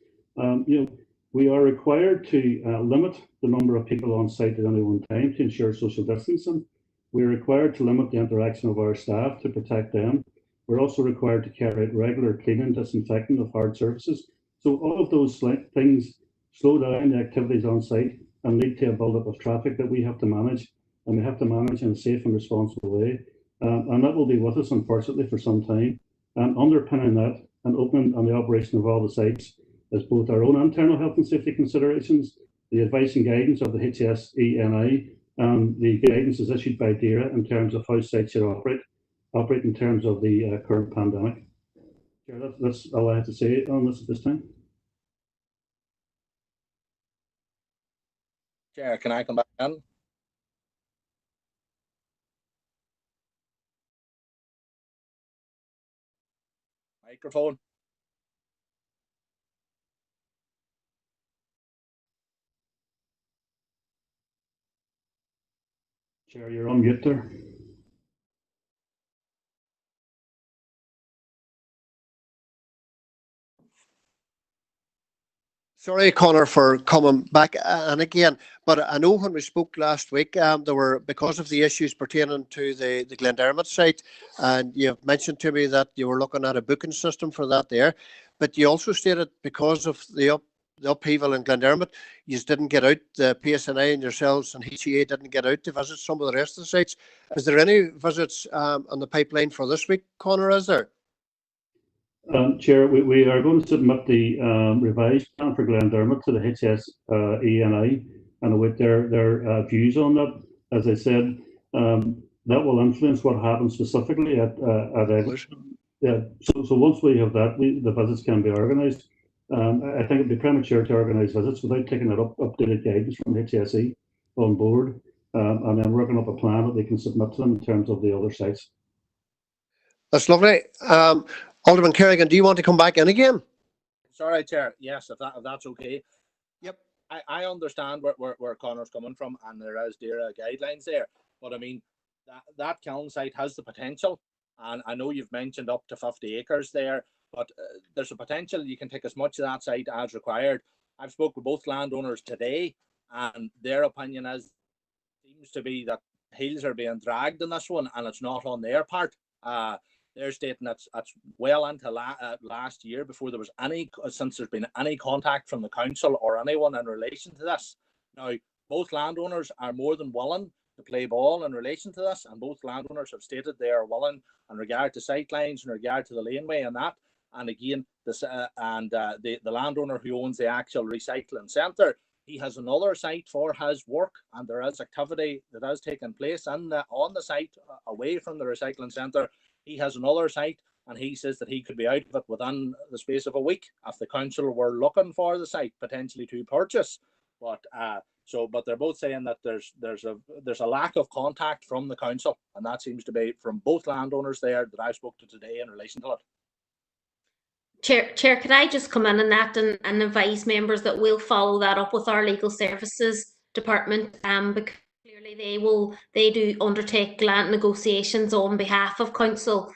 We are required to limit the number of people on site at any one time to ensure social distancing. We're required to limit the interaction of our staff to protect them. We're also required to carry out regular cleaning, disinfecting of hard surfaces. So all of those things slow down the activities on site and lead to a build-up of traffic that we have to manage, and we have to manage in a safe and responsible way. And that will be with us, unfortunately, for some time. And underpinning that and opening on the operation of all the sites is both our own internal health and safety considerations, the advice and guidance of the HSENI, and the guidance is issued by DAERA in terms of how sites should operate in terms of the current pandemic. That's all I have to say on this at this time. Chair, can I come back in? Microphone. Chair, you're on mute there. Sorry, Conor, for coming back and again, but I know when we spoke last week, there were, because of the issues pertaining to the Glendermot site, and you've mentioned to me that you were looking at a booking system for that there, but you also stated because of the upheaval in Glendermot, you didn't get out, the PSNI and yourselves and HEA didn't get out to visit some of the rest of the sites. Is there any visits on the pipeline for this week, Conor, is there? Chair, we are going to submit the revised plan for Glendermot to the HSENI and await their views on that. As I said, that will influence what happens specifically at Egerton. Yeah. So once we have that, the visits can be organised. I think it'd be premature to organise visits without taking that updated guidance from HSE on board, and then working up a plan that they can submit to them in terms of the other sites. That's lovely. Alderman Kerrigan, do you want to come back in again? Sorry, Chair. Yes, if that's okay. Yep. I understand where Connor's coming from, and there is DAERA guidelines there. But I mean, that kiln site has the potential, and I know you've mentioned up to 50 acres there, but there's a potential you can take as much of that site as required. I've spoken with both landowners today, and their opinion seems to be that heels are being dragged in this one, and it's not on their part. They're stating that's well into last year before there was since there's been any contact from the council or anyone in relation to this. Now, both landowners are more than willing to play ball in relation to this, and both landowners have stated they are willing in regard to sightlines, in regard to the laneway and that. And again, the landowner who owns the actual recycling centre, he has another site for his work, and there is activity that has taken place on the site away from the recycling centre. He has another site, and he says that he could be out of it within the space of a week if the council were looking for the site potentially to purchase. But they're both saying that there's a lack of contact from the council, and that seems to be from both landowners there that I spoke to today in relation to it. Chair, could I just come in on that and advise members that we'll follow that up with our legal services department, because clearly they do undertake land negotiations on behalf of council,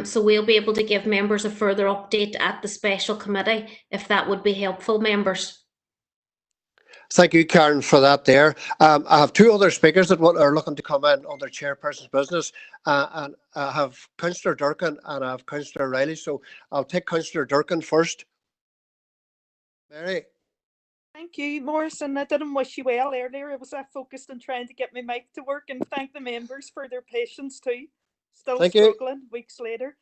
so we'll be able to give members a further update at the special committee if that would be helpful, members. Thank you, Karen, for that there. I have two other speakers that are looking to come in on their chairperson's business, and I have Councillor Durkin and I have Councillor Riley. So I'll take Councillor Durkin first. Mary. Thank you, Morrison. I didn't wish you well earlier. I was focused on trying to get my mic to work, and thank the members for their patience too. Still struggling weeks later.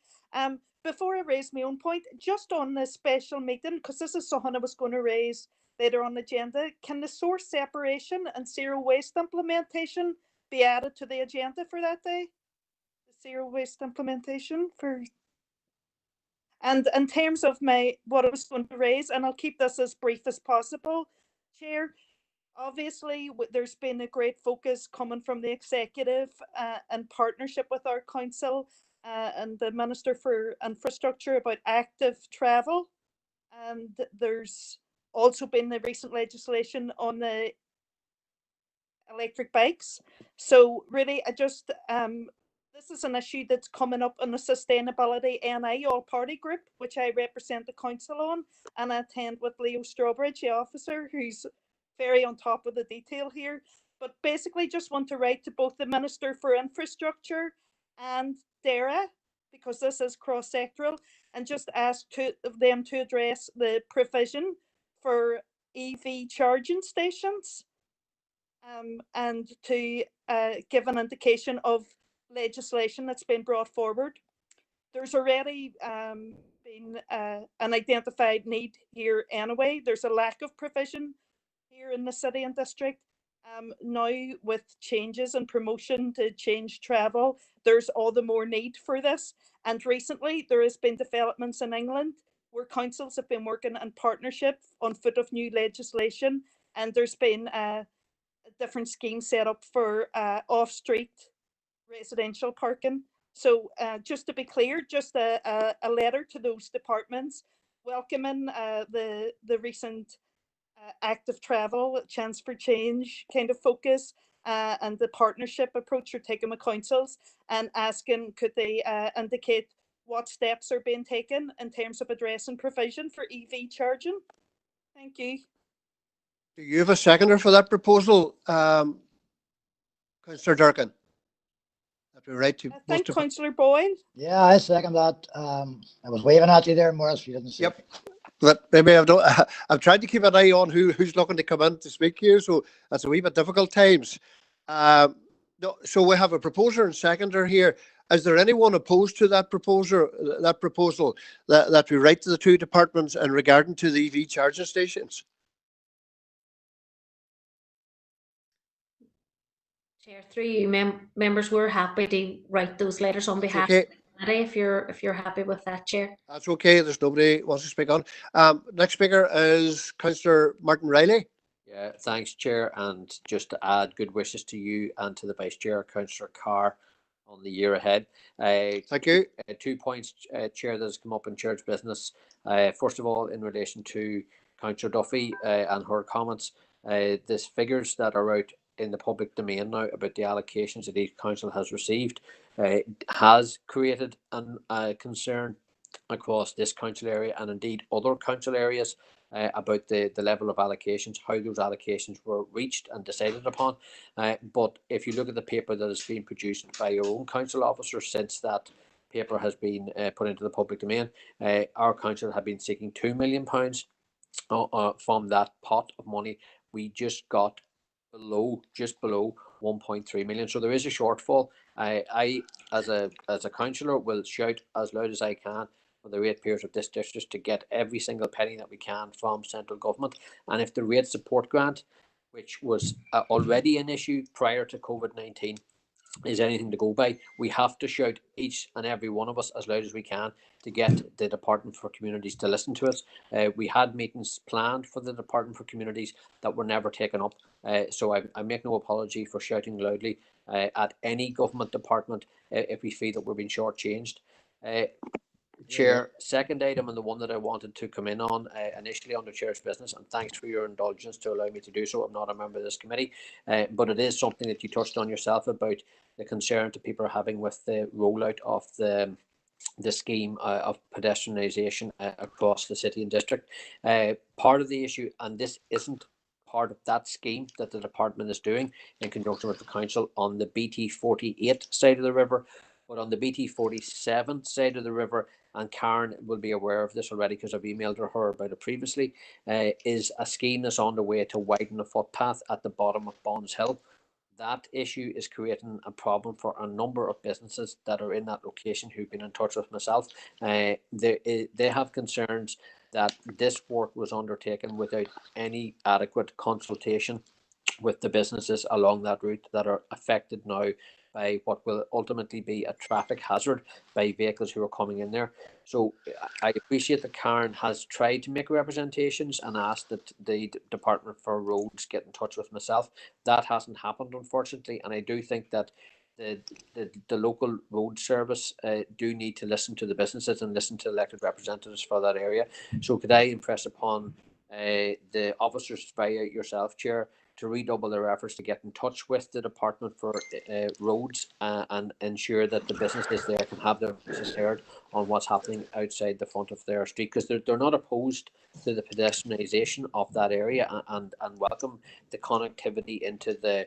Before I raise my own point, just on the special meeting, because this is something I was going to raise later on the agenda, can the source separation and zero waste implementation be added to the agenda for that day? The zero waste implementation for... And in terms of what I was going to raise, and I'll keep this as brief as possible, Chair, obviously there's been a great focus coming from the executive in partnership with our council and the Minister for Infrastructure about active travel. And there's also been the recent legislation on the electric bikes. So really, this is an issue that's coming up in the Sustainability NI all-party group, which I represent the council on, and I attend with Leo Strawbridge, the officer, who's very on top of the detail here. But basically just want to write to both the Minister for Infrastructure and DAERA, because this is cross-sectoral, and just ask them to address the provision for EV charging stations, and to give an indication of legislation that's been brought forward. There's already been an identified need here anyway. There's a lack of provision here in the city and district. Now with changes and promotion to change travel, there's all the more need for this. And recently there has been developments in England where councils have been working in partnership on foot of new legislation, and there's been a different scheme set up for off-street residential parking. So just to be clear, just a letter to those departments welcoming the recent active travel, chance for change kind of focus, and the partnership approach you're taking with councils, and asking could they indicate what steps are being taken in terms of addressing provision for EV charging. Thank you. Do you have a seconder for that proposal, Councillor Durkin? Right to thank Councillor Boyle. Yeah, I second that. I was waving at you there, Morris. You didn't see. Yep. But maybe I've tried to keep an eye on who's looking to come in to speak here, so that's a wee bit difficult times. So we have a proposer and seconder here. Is there anyone opposed to that proposal? That we write to the two departments in regarding to the EV charging stations? Chair, through you, members, we're happy to write those letters on behalf Okay. of the committee if you're happy with that, Chair. That's okay. There's nobody wants to speak on. Next speaker is Councillor Martin Riley. Yeah, thanks, Chair, and just to add good wishes to you and to the Vice Chair, Councillor Carr, on the year ahead. Thank you. 2 points, Chair, that has come up in Chair's business. First of all, in relation to Councillor Duffy and her comments, these figures that are out in the public domain now about the allocations that each council has received has created a concern across this council area and indeed other council areas about the level of allocations, how those allocations were reached and decided upon. But if you look at the paper that has been produced by your own council officers since that paper has been put into the public domain, our council have been seeking £2 million from that pot of money. We just got just below 1.3 million. So there is a shortfall. I as a councillor will shout as loud as I can for the ratepayers of this district to get every single penny that we can from central government. And if the rate support grant, which was already an issue prior to COVID-19, is anything to go by, we have to shout, each and every one of us, as loud as we can to get the Department for Communities to listen to us. We had meetings planned for the Department for Communities that were never taken up. So I make no apology for shouting loudly at any government department if we feel that we're being shortchanged. Chair, second item, and the one that I wanted to come in on initially under Chair's business, and thanks for your indulgence to allow me to do so. I'm not a member of this committee, but it is something that you touched on yourself about the concern that people are having with the rollout of the scheme of pedestrianisation across the city and district. Part of the issue, and this isn't part of that scheme that the department is doing in conjunction with the council on the BT48 side of the river, but on the BT47 side of the river, and Karen will be aware of this already because I've emailed her about it previously, is a scheme that's on the way to widen the footpath at the bottom of Bonds Hill. That issue is creating a problem for a number of businesses that are in that location who've been in touch with myself. They have concerns that this work was undertaken without any adequate consultation with the businesses along that route that are affected now by what will ultimately be a traffic hazard by vehicles who are coming in there. So I appreciate that Karen has tried to make representations and asked that the Department for Roads get in touch with myself. That hasn't happened, unfortunately, and I do think that the local road service do need to listen to the businesses and listen to elected representatives for that area. So could I impress upon the officers via yourself, Chair, to redouble their efforts to get in touch with the Department for Roads and ensure that the businesses there can have their voices heard on what's happening outside the front of their street, because they're not opposed to the pedestrianisation of that area and welcome the connectivity into the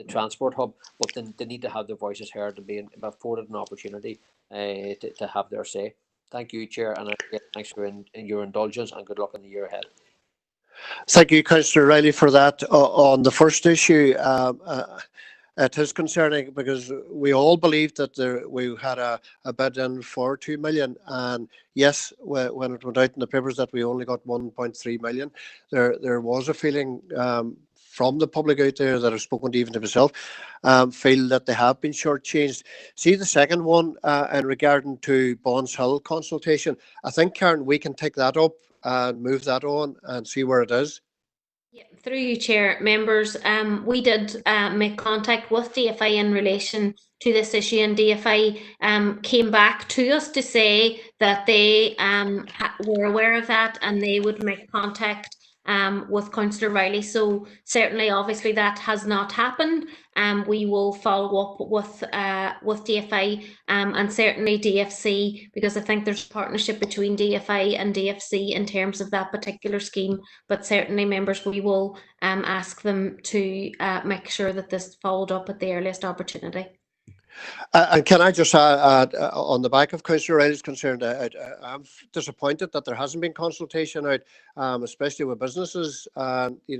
transport hub, but then they need to have their voices heard and be afforded an opportunity to have their say. Thank you, Chair, and thanks for your indulgence, and good luck in the year ahead. Thank you, Councillor Riley, for that. On the first issue, it is concerning because we all believed that we had a bid in for 2 million, and yes, when it went out in the papers that we only got 1.3 million, there was a feeling from the public out there that I've spoken to, even to myself, feel that they have been shortchanged. See the second one in regarding to Bonds Hill consultation. I think, Karen, we can take that up and move that on and see where it is. Yeah, through you, Chair, members, we did make contact with DFI in relation to this issue, and DFI came back to us to say that they were aware of that and they would make contact with Councillor Riley. So certainly, obviously, that has not happened. We will follow up with DFI and certainly DFC, because I think there's a partnership between DFI and DFC in terms of that particular scheme. But certainly, members, we will ask them to make sure that this is followed up at the earliest opportunity. And can I just add, on the back of Councillor Riley's concern, I'm disappointed that there hasn't been consultation out, especially with businesses.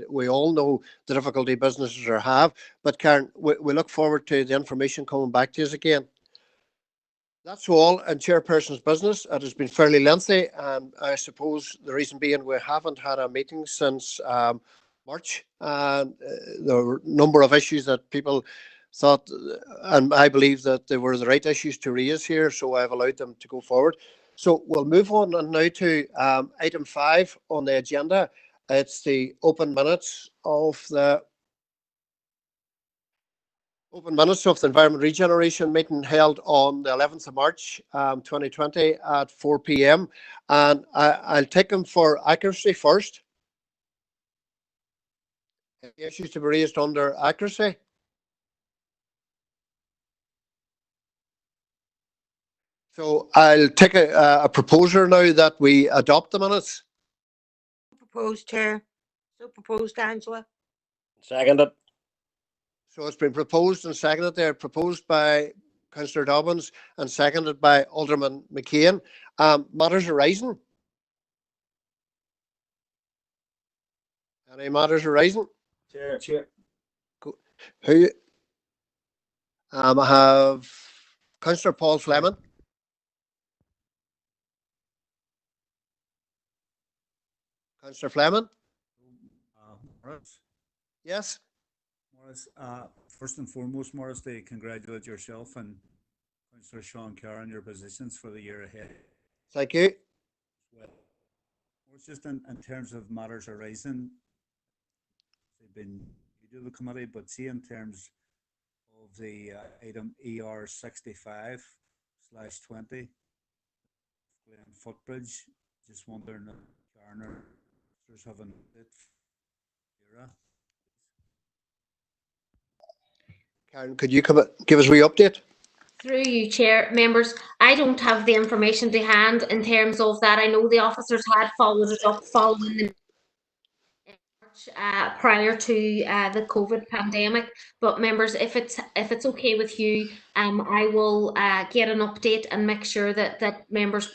We all know the difficulty businesses have, but Karen, we look forward to the information coming back to us again. That's all in Chairperson's business. It has been fairly lengthy, and I suppose the reason being we haven't had a meeting since March, and there were a number of issues that people thought, and I believe that they were the right issues to raise here, so I've allowed them to go forward. So we'll move on now to item 5 on the agenda. It's the open minutes of the Environment Regeneration meeting held on the 11th of March 2020 at 4 p.m. And I'll take them for accuracy first. Any issues to be raised under accuracy? So I'll take a proposer now that we adopt the minutes. Proposed, Chair. So proposed, Angela. Seconded. So it's been proposed and seconded there, proposed by Councillor Dobbins and seconded by Alderman McCain. Matters arising? Any matters arising? Chair. Who? I have Councillor Paul Fleming. Councillor Fleming? Morris? Yes? Morris, first and foremost, Morris, to congratulate yourself and Councillor Sean Carr on your positions for the year ahead. Thank you. Well, just in terms of matters arising, they've been new to the committee, but see in terms of the item ER 65/20, Glen Footbridge, just wondering if Garner having it. Karen, could you give us a wee update? Through you, Chair, members, I don't have the information to hand in terms of that. I know the officers had followed it up following the prior to the COVID pandemic. But members, if it's okay with you, I will get an update and make sure that members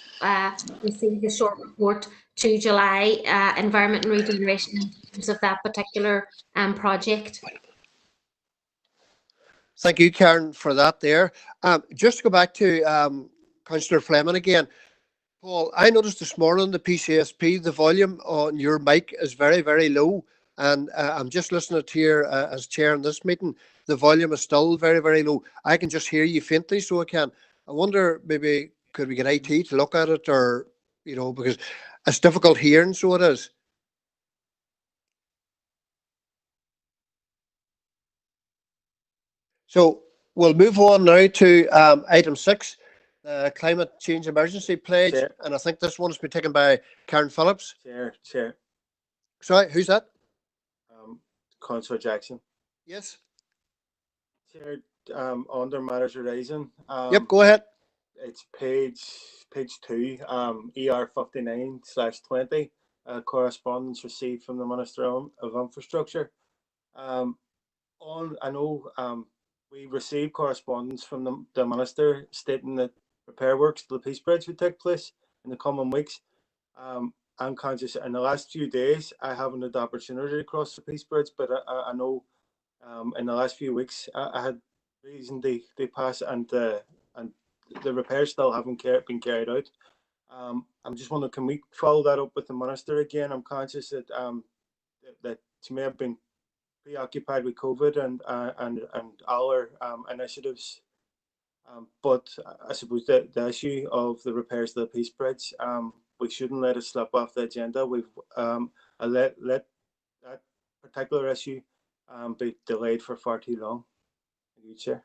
receive the short report to July Environment and Regeneration in terms of that particular project. Thank you, Karen, for that there. Just to go back to Councillor Fleming again. Paul, I noticed this morning the PCSP, the volume on your mic is very, very low. And I'm just listening to here as chair in this meeting, the volume is still very, very low. I can just hear you faintly, so I can. I wonder, maybe could we get IT to look at it, or, you know, because it's difficult hearing, so it is. So we'll move on now to item 6, the climate change emergency pledge. Chair. And I think this one has been taken by Karen Phillips. Chair. Sorry, who's that? Councillor Jackson. Yes. Chair, under matters arising. Yep, go ahead. It's page 2, ER 59/20, correspondence received from the Minister of Infrastructure. I know we received correspondence from the Minister stating that repair works to the Peace Bridge would take place in the coming weeks. I'm conscious in the last few days I haven't had the opportunity to cross the Peace Bridge, but I know in the last few weeks I had reason to pass, and the repairs still haven't been carried out. I'm just wondering, can we follow that up with the Minister again? I'm conscious that that she may have been preoccupied with COVID and our initiatives. But I suppose the issue of the repairs to the Peace Bridge, we shouldn't let it slip off the agenda. We've let that particular issue be delayed for far too long. Thank you, Chair.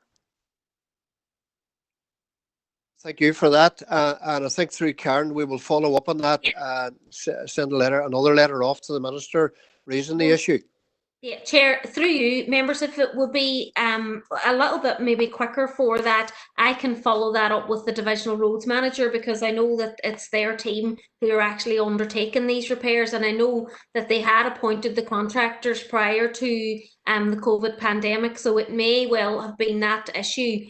Thank you for that. And I think through Karen, we will follow up on that and send another letter off to the Minister raising the issue. Yeah, Chair, through you, members, if it would be a little bit maybe quicker for that, I can follow that up with the Divisional Roads Manager, because I know that it's their team who are actually undertaking these repairs, and I know that they had appointed the contractors prior to the COVID pandemic, so it may well have been that issue.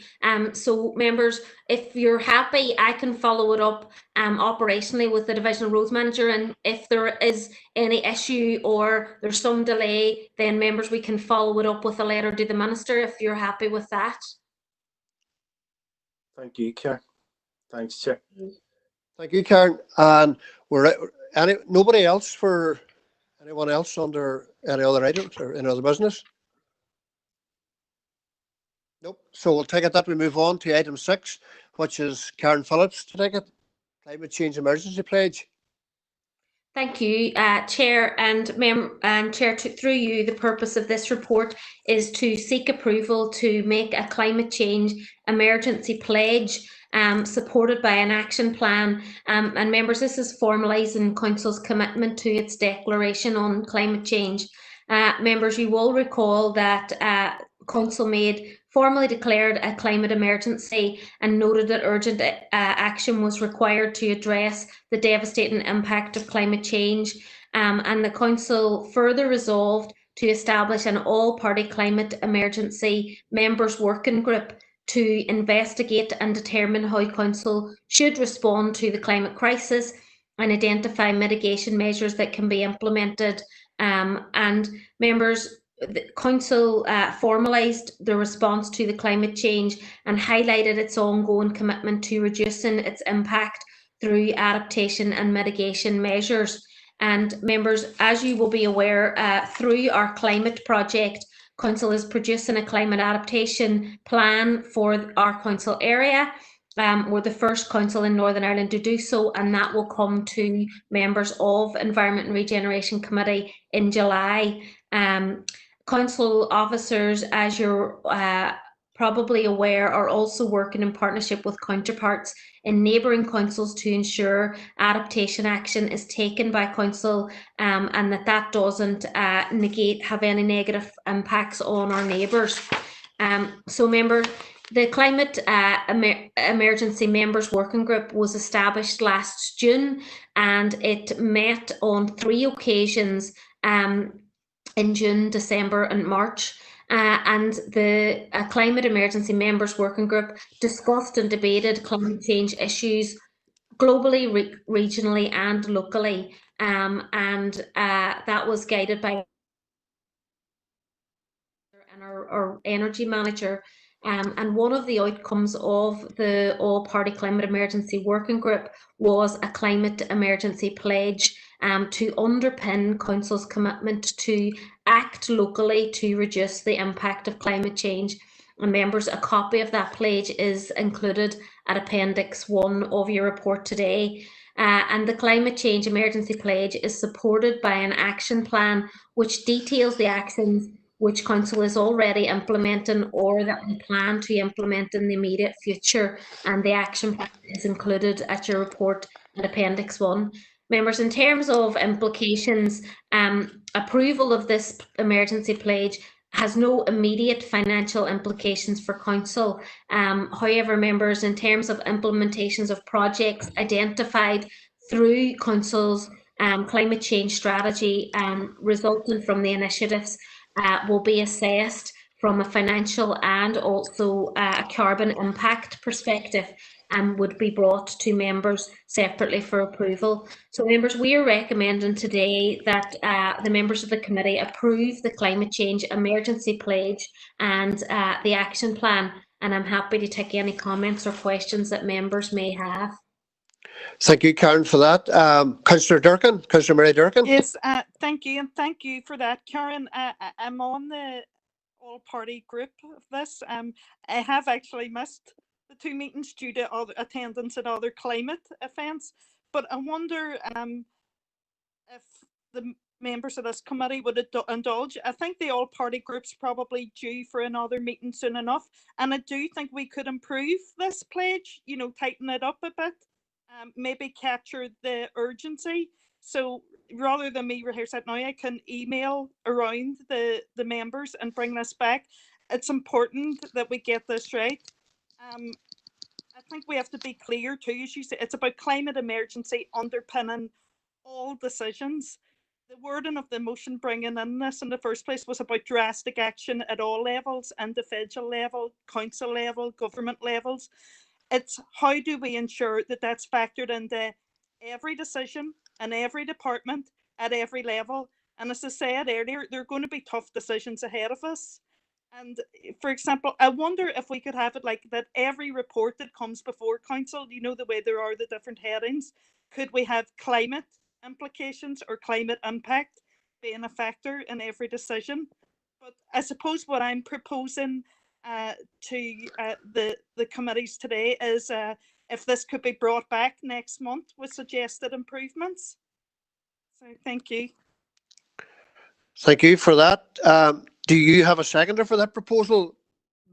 So members, if you're happy, I can follow it up operationally with the Divisional Roads Manager, and if there is any issue or there's some delay, then members, we can follow it up with a letter to the Minister if you're happy with that. Thank you, Karen. Thanks, Chair. Thank you, Karen. And nobody else for anyone else under any other items or any other business? Nope. So we'll take it that we move on to item 6, which is Karen Phillips to take it. Climate Change Emergency Pledge. Thank you, Chair and Chair. Through you, the purpose of this report is to seek approval to make a climate change emergency pledge supported by an action plan. And members, this is formalising Council's commitment to its declaration on climate change. Members, you will recall that Council formally declared a climate emergency and noted that urgent action was required to address the devastating impact of climate change. And the Council further resolved to establish an all-party climate emergency members working group to investigate and determine how Council should respond to the climate crisis and identify mitigation measures that can be implemented. And members, the Council formalised the response to the climate change and highlighted its ongoing commitment to reducing its impact through adaptation and mitigation measures. And members, as you will be aware, through our climate project, Council is producing a climate adaptation plan for our Council area. We're the first Council in Northern Ireland to do so, and that will come to members of Environment and Regeneration Committee in July. Council officers, as you're probably aware, are also working in partnership with counterparts in neighbouring councils to ensure adaptation action is taken by Council and that doesn't have any negative impacts on our neighbours. So members, the Climate Emergency Members Working Group was established last June, and it met on 3 occasions in June, December and March. And the Climate Emergency Members Working Group discussed and debated climate change issues globally, regionally and locally. And that was guided by our energy manager. And one of the outcomes of the all-party climate emergency working group was a climate emergency pledge to underpin Council's commitment to act locally to reduce the impact of climate change. And members, a copy of that pledge is included at Appendix 1 of your report today. And the Climate Change Emergency Pledge is supported by an action plan which details the actions which Council is already implementing or that we plan to implement in the immediate future, and the action plan is included at your report at Appendix 1. Members, in terms of implications, approval of this emergency pledge has no immediate financial implications for Council. However, members, in terms of implementations of projects identified through Council's climate change strategy resulting from the initiatives will be assessed from a financial and also a carbon impact perspective and would be brought to members separately for approval. So members, we are recommending today that the members of the committee approve the Climate Change Emergency Pledge and the action plan, and I'm happy to take any comments or questions that members may have. Thank you, Karen, for that. Councillor Durkin, Councillor Mary Durkin. Yes, thank you, and thank you for that, Karen. I'm on the all-party group of this. I have actually missed the 2 meetings due to other attendance at other climate events, but I wonder if the members of this committee would indulge. I think the all-party group's probably due for another meeting soon enough, and I do think we could improve this pledge, you know, tighten it up a bit, maybe capture the urgency. So rather than me rehearse it now, I can email around the members and bring this back. It's important that we get this right. I think we have to be clear too, as you say, it's about climate emergency underpinning all decisions. The wording of the motion bringing in this in the first place was about drastic action at all levels, individual level, council level, government levels. It's how do we ensure that that's factored into every decision and every department at every level. And as I said earlier, there are going to be tough decisions ahead of us. And for example, I wonder if we could have it like that every report that comes before council, you know, the way there are the different headings, could we have climate implications or climate impact being a factor in every decision? But I suppose what I'm proposing to the committees today is if this could be brought back next month with suggested improvements. So thank you. Thank you for that. Do you have a seconder for that proposal,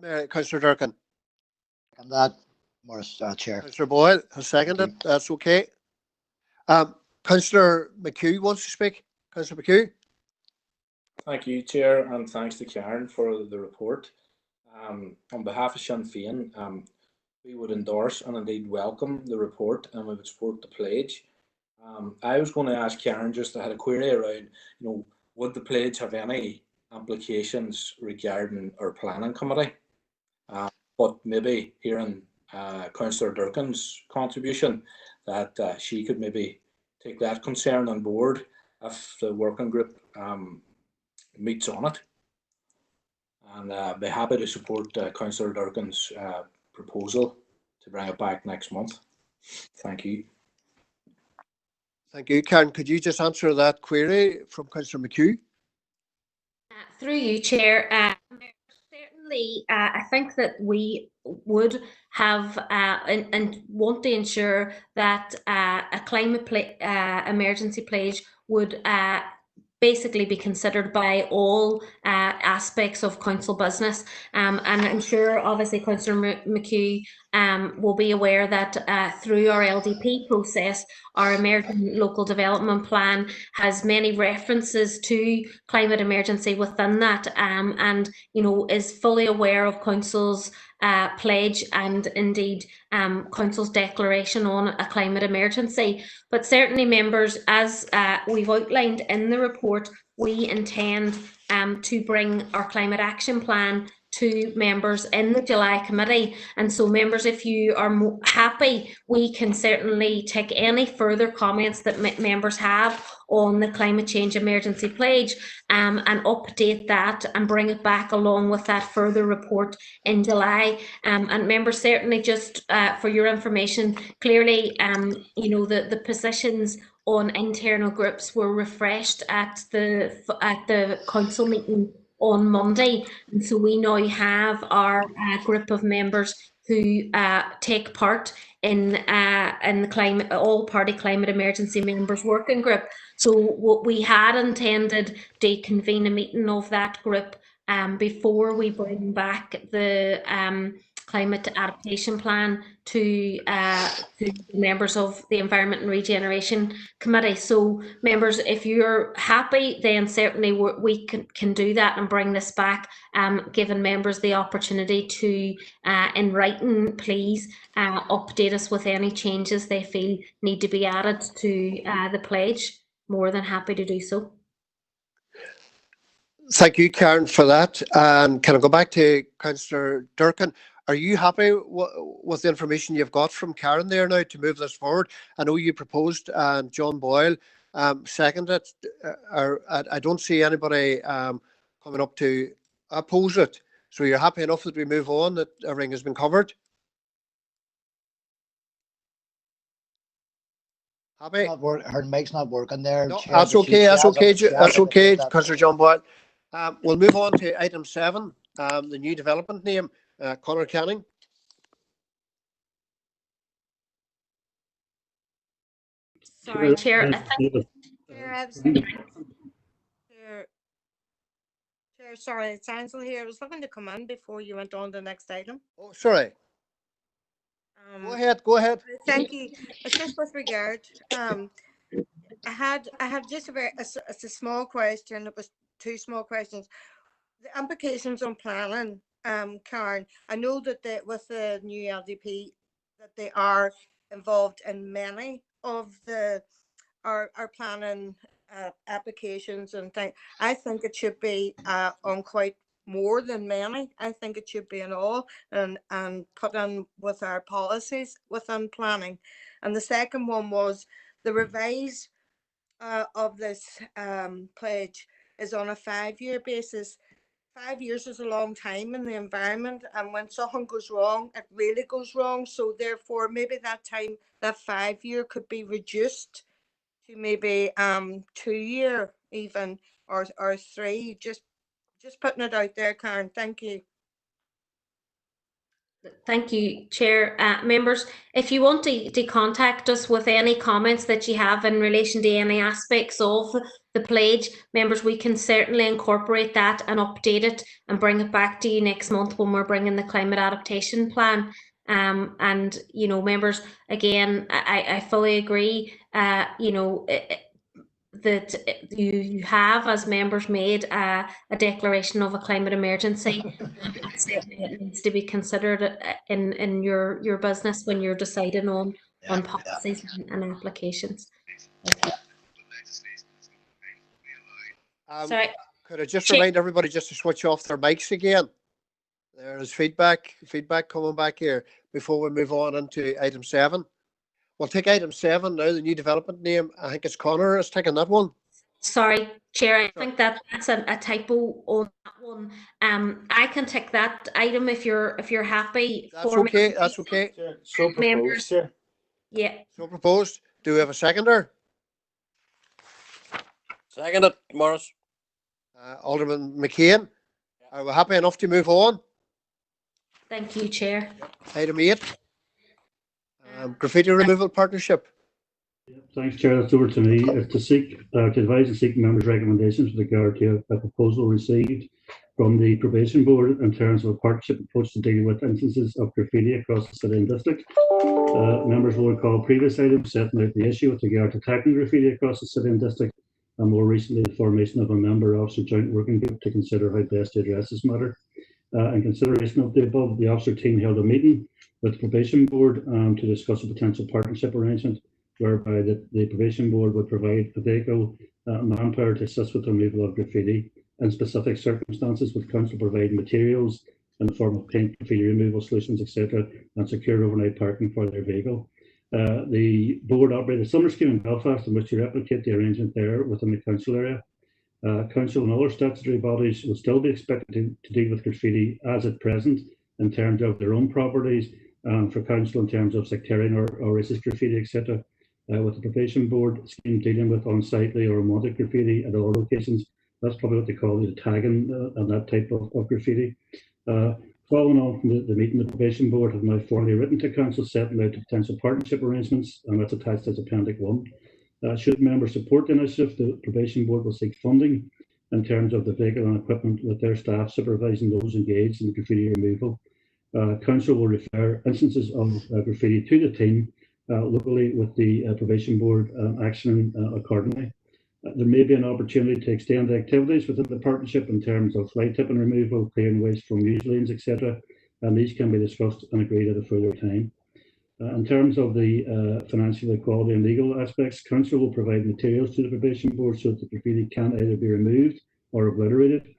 Councillor Durkin? And that, Morris, Chair. Councillor Boyle has seconded. That's okay. Councillor McHugh wants to speak. Councillor McHugh. Thank you, Chair, and thanks to Karen for the report. On behalf of Sinn Féin, we would endorse and indeed welcome the report, and we would support the pledge. I was going to ask Karen, just I had a query around, you know, would the pledge have any implications regarding our planning committee? But maybe hearing Councillor Durkin's contribution, that she could maybe take that concern on board if the working group meets on it. And I'd be happy to support Councillor Durkin's proposal to bring it back next month. Thank you. Thank you. Karen, could you just answer that query from Councillor McHugh? Through you, Chair. Certainly, I think that we would have and want to ensure that a climate emergency pledge would basically be considered by all aspects of council business, and I'm sure obviously Councillor McHugh will be aware that through our LDP process, our emerging local development plan has many references to climate emergency within that, and you know, is fully aware of council's pledge and indeed council's declaration on a climate emergency. But certainly, members, as we've outlined in the report, we intend to bring our climate action plan to members in the July committee. And so, members, if you are happy, we can certainly take any further comments that members have on the climate change emergency pledge and update that and bring it back along with that further report in July. And members, certainly just for your information, clearly, you know, the positions on internal groups were refreshed at the council meeting on Monday, and so we now have our group of members who take part in the climate all-party climate emergency members working group. So what we had intended to convene a meeting of that group before we bring back the climate adaptation plan to members of the Environment and Regeneration Committee. So members, if you're happy, then certainly we can do that and bring this back, giving members the opportunity to, in writing, please update us with any changes they feel need to be added to the pledge. More than happy to do so. Thank you, Karen, for that. And can I go back to Councillor Durkin? Are you happy with the information you've got from Karen there now to move this forward? I know you proposed and John Boyle seconded it. I don't see anybody coming up to oppose it. So you're happy enough that we move on, that everything has been covered? Happy? Her mic's not working there. No, Chair, that's okay. That's okay. That's okay, that. Councillor John Boyle. We'll move on to item 7, the new development name, Conor Canning. Sorry, Chair. Chair, sorry, it's Ansel here. I was looking to come in before you went on to the next item. Oh, sorry. Go ahead. Go ahead. Thank you. It's just with regard. I have just it's a small question. It was 2 small questions. The implications on planning, Karen. I know that with the new LDP that they are involved in many of our planning applications and things. I think it should be on quite more than many. I think it should be in all and put in with our policies within planning. And the second one was the revise of this pledge is on a 5-year basis. 5 years is a long time in the environment, and when something goes wrong, it really goes wrong. So therefore, maybe that time, that 5 year could be reduced to maybe 2 year even, or 3. Just putting it out there, Karen. Thank you. Thank you, Chair. Members, if you want to contact us with any comments that you have in relation to any aspects of the pledge, members, we can certainly incorporate that and update it and bring it back to you next month when we're bringing the climate adaptation plan. And, you know, members, again, I fully agree, you know, that you have, as members, made a declaration of a climate emergency. It needs to be considered in your business when you're deciding on policies and applications. Sorry. Could I just remind everybody just to switch off their mics again? There is feedback coming back here before we move on into item 7. We'll take item 7 now, the new development name. I think it's Connor is taking that one. Sorry, Chair, I think that's a typo on that one. I can take that item if you're happy. That's okay. That's okay. So proposed, Chair. Yeah. So proposed. Do we have a seconder? Seconded, Morris. Alderman McCain. Are we happy enough to move on? Thank you, Chair. Item 8. Graffiti removal partnership. Thanks, Chair. That's over to me. To advise and seek members' recommendations with regard to a proposal received from the probation board in terms of a partnership approach to dealing with instances of graffiti across the city and district. Members will recall previous items setting out the issue with regard to tackling graffiti across the city and district, and more recently the formation of a member officer joint working group to consider how best to address this matter. In consideration of the above, the officer team held a meeting with the probation board to discuss a potential partnership arrangement whereby the probation board would provide a vehicle manpower to assist with the removal of graffiti. In specific circumstances, with council provide materials in the form of paint, graffiti removal solutions, etc., and secure overnight parking for their vehicle. The board operated a summer scheme in Belfast in which to replicate the arrangement there within the council area. Council and other statutory bodies will still be expected to deal with graffiti as at present in terms of their own properties, for council in terms of sectarian or racist graffiti, etc. With the probation board scheme dealing with unsightly or romantic graffiti at all locations, that's probably what they call the tagging and that type of graffiti. Following on from the meeting, the probation board have now formally written to council setting out potential partnership arrangements, and that's attached as Appendix 1. Should members support the initiative, the probation board will seek funding in terms of the vehicle and equipment with their staff supervising those engaged in graffiti removal. Council will refer instances of graffiti to the team locally with the probation board actioning accordingly. There may be an opportunity to extend the activities within the partnership in terms of fly tipping removal, clearing waste from use lanes, etc., and these can be discussed and agreed at a further time. In terms of the financial equality and legal aspects, council will provide materials to the probation board so that the graffiti can either be removed or obliterated.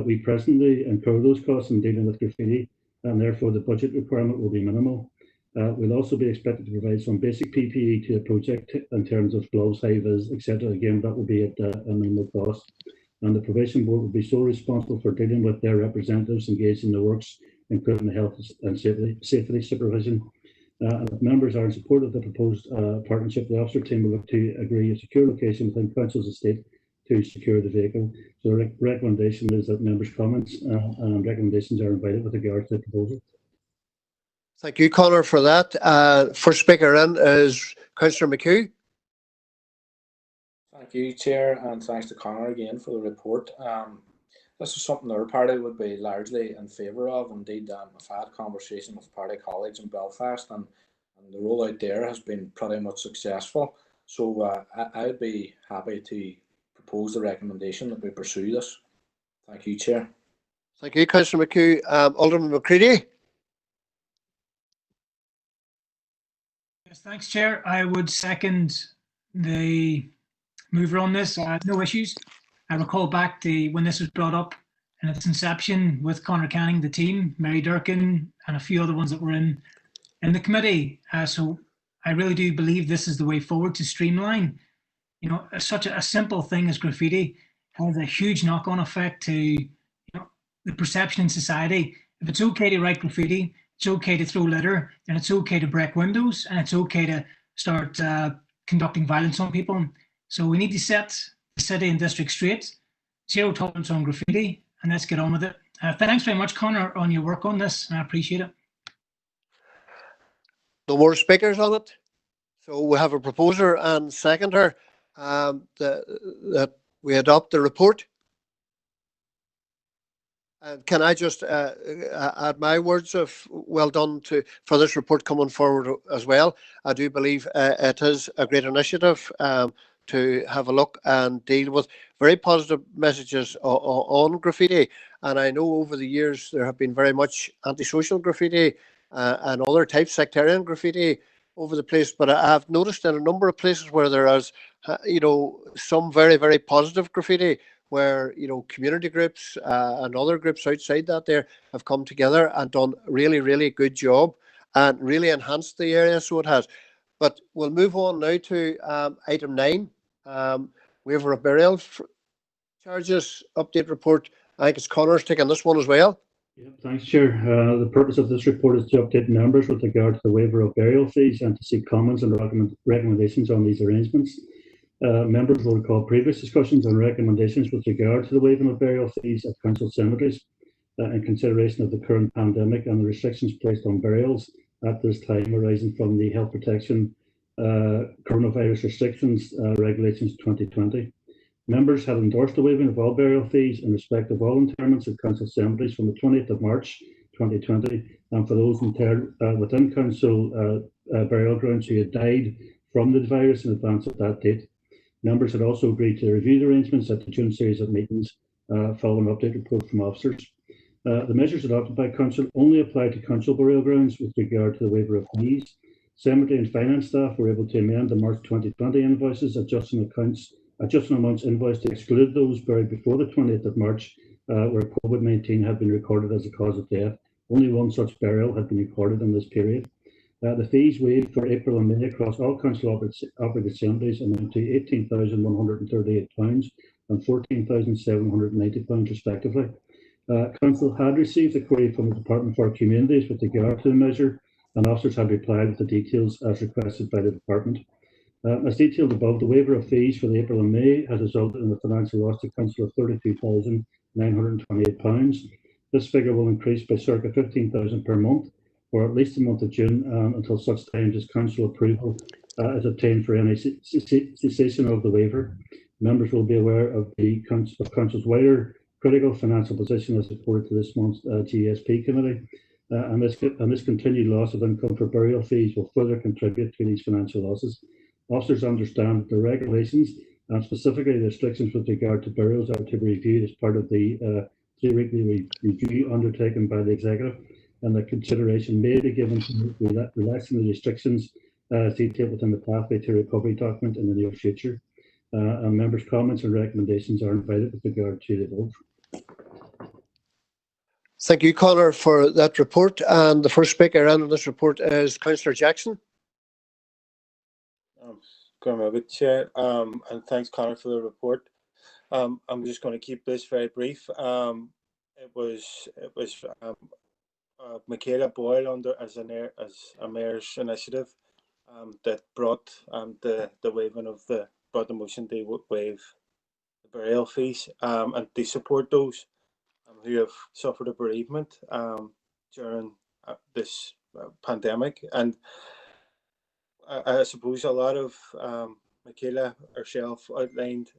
We presently incur those costs in dealing with graffiti, and therefore the budget requirement will be minimal. We'll also be expected to provide some basic PPE to the project in terms of gloves, high-vis, etc. Again, that will be at a minimal cost. And the probation board will be solely responsible for dealing with their representatives engaged in the works, including the health and safety supervision. If members are in support of the proposed partnership, the officer team will look to agree a secure location within council's estate to secure the vehicle. So the recommendation is that members' comments and recommendations are invited with regard to the proposal. Thank you, Connor, for that. First speaker in is Councillor McHugh. Thank you, Chair, and thanks to Connor again for the report. This is something our party would be largely in favour of. Indeed, I've had conversations with party colleagues in Belfast, and the rollout there has been pretty much successful. So I would be happy to propose the recommendation that we pursue this. Thank you, Chair. Thank you, Councillor McHugh. Alderman McCready. Yes, thanks, Chair. I would second the mover on this. No issues. I recall back to when this was brought up in its inception with Conor Canning, the team, Mary Durkin, and a few other ones that were in the committee. So I really do believe this is the way forward to streamline. You know, such a simple thing as graffiti has a huge knock-on effect to, you know, the perception in society. If it's okay to write graffiti, it's okay to throw litter, and it's okay to break windows, and it's okay to start conducting violence on people. So we need to set the city and district straight, zero tolerance on graffiti, and let's get on with it. Thanks very much, Conor, on your work on this. I appreciate it. No more speakers on it. So we have a proposer and seconder that we adopt the report. And can I just add my words of well done for this report coming forward as well. I do believe it is a great initiative to have a look and deal with very positive messages on graffiti. And I know over the years there have been very much antisocial graffiti and other types, sectarian graffiti over the place. But I have noticed in a number of places where there is, some very, very positive graffiti, where community groups and other groups outside that there have come together and done really, really good job and really enhanced the area, so it has. But we'll move on now to item 9, waiver of burial charges update report. I think it's Conor's taking this one as well. Yeah, thanks, Chair. The purpose of this report is to update members with regard to the waiver of burial fees and to seek comments and recommendations on these arrangements. Members will recall previous discussions and recommendations with regard to the waiving of burial fees at council cemeteries in consideration of the current pandemic and the restrictions placed on burials at this time arising from the health protection coronavirus restrictions regulations 2020. Members have endorsed the waiving of all burial fees in respect of all interments at council cemeteries from the 20th of March 2020 and for those interred within council burial grounds who had died from the virus in advance of that date. Members had also agreed to review the arrangements at the June series of meetings following an update report from officers. The measures adopted by Council only apply to council burial grounds with regard to the waiver of fees. Cemetery and finance staff were able to amend the March 2020 invoices, adjusting amounts invoiced to exclude those buried before the 20th of March, where COVID-19 had been recorded as a cause of death. Only one such burial had been recorded in this period. The fees waived for April and May across all council operated cemeteries amount to £18,138 and £14,790 respectively. Council had received a query from the Department for Communities with regard to the measure, and officers had replied with the details as requested by the Department. As detailed above, the waiver of fees for the April and May has resulted in a financial loss to Council of £32,928. This figure will increase by circa £15,000 per month, or at least the month of June, until such time as council approval is obtained for any cessation of the waiver. Members will be aware of the council's wider critical financial position as reported to this month's GSP committee, and this continued loss of income for burial fees will further contribute to these financial losses. Officers understand that the regulations and specifically the restrictions with regard to burials are to be reviewed as part of the 3-weekly review undertaken by the Executive, and that consideration may be given to relaxing the restrictions detailed within the Pathway to Recovery document in the near future. And members' comments and recommendations are invited with regard to the vote. Thank you, Conor, for that report. And the first speaker on this report is Councillor Jackson. Chair, and thanks, Conor, for the report. I'm just going to keep this very brief. It was Michaela Boyle as a mayor's initiative that brought the motion to waive the burial fees and to support those who have suffered a bereavement during this pandemic. And I suppose a lot of Michaela herself outlined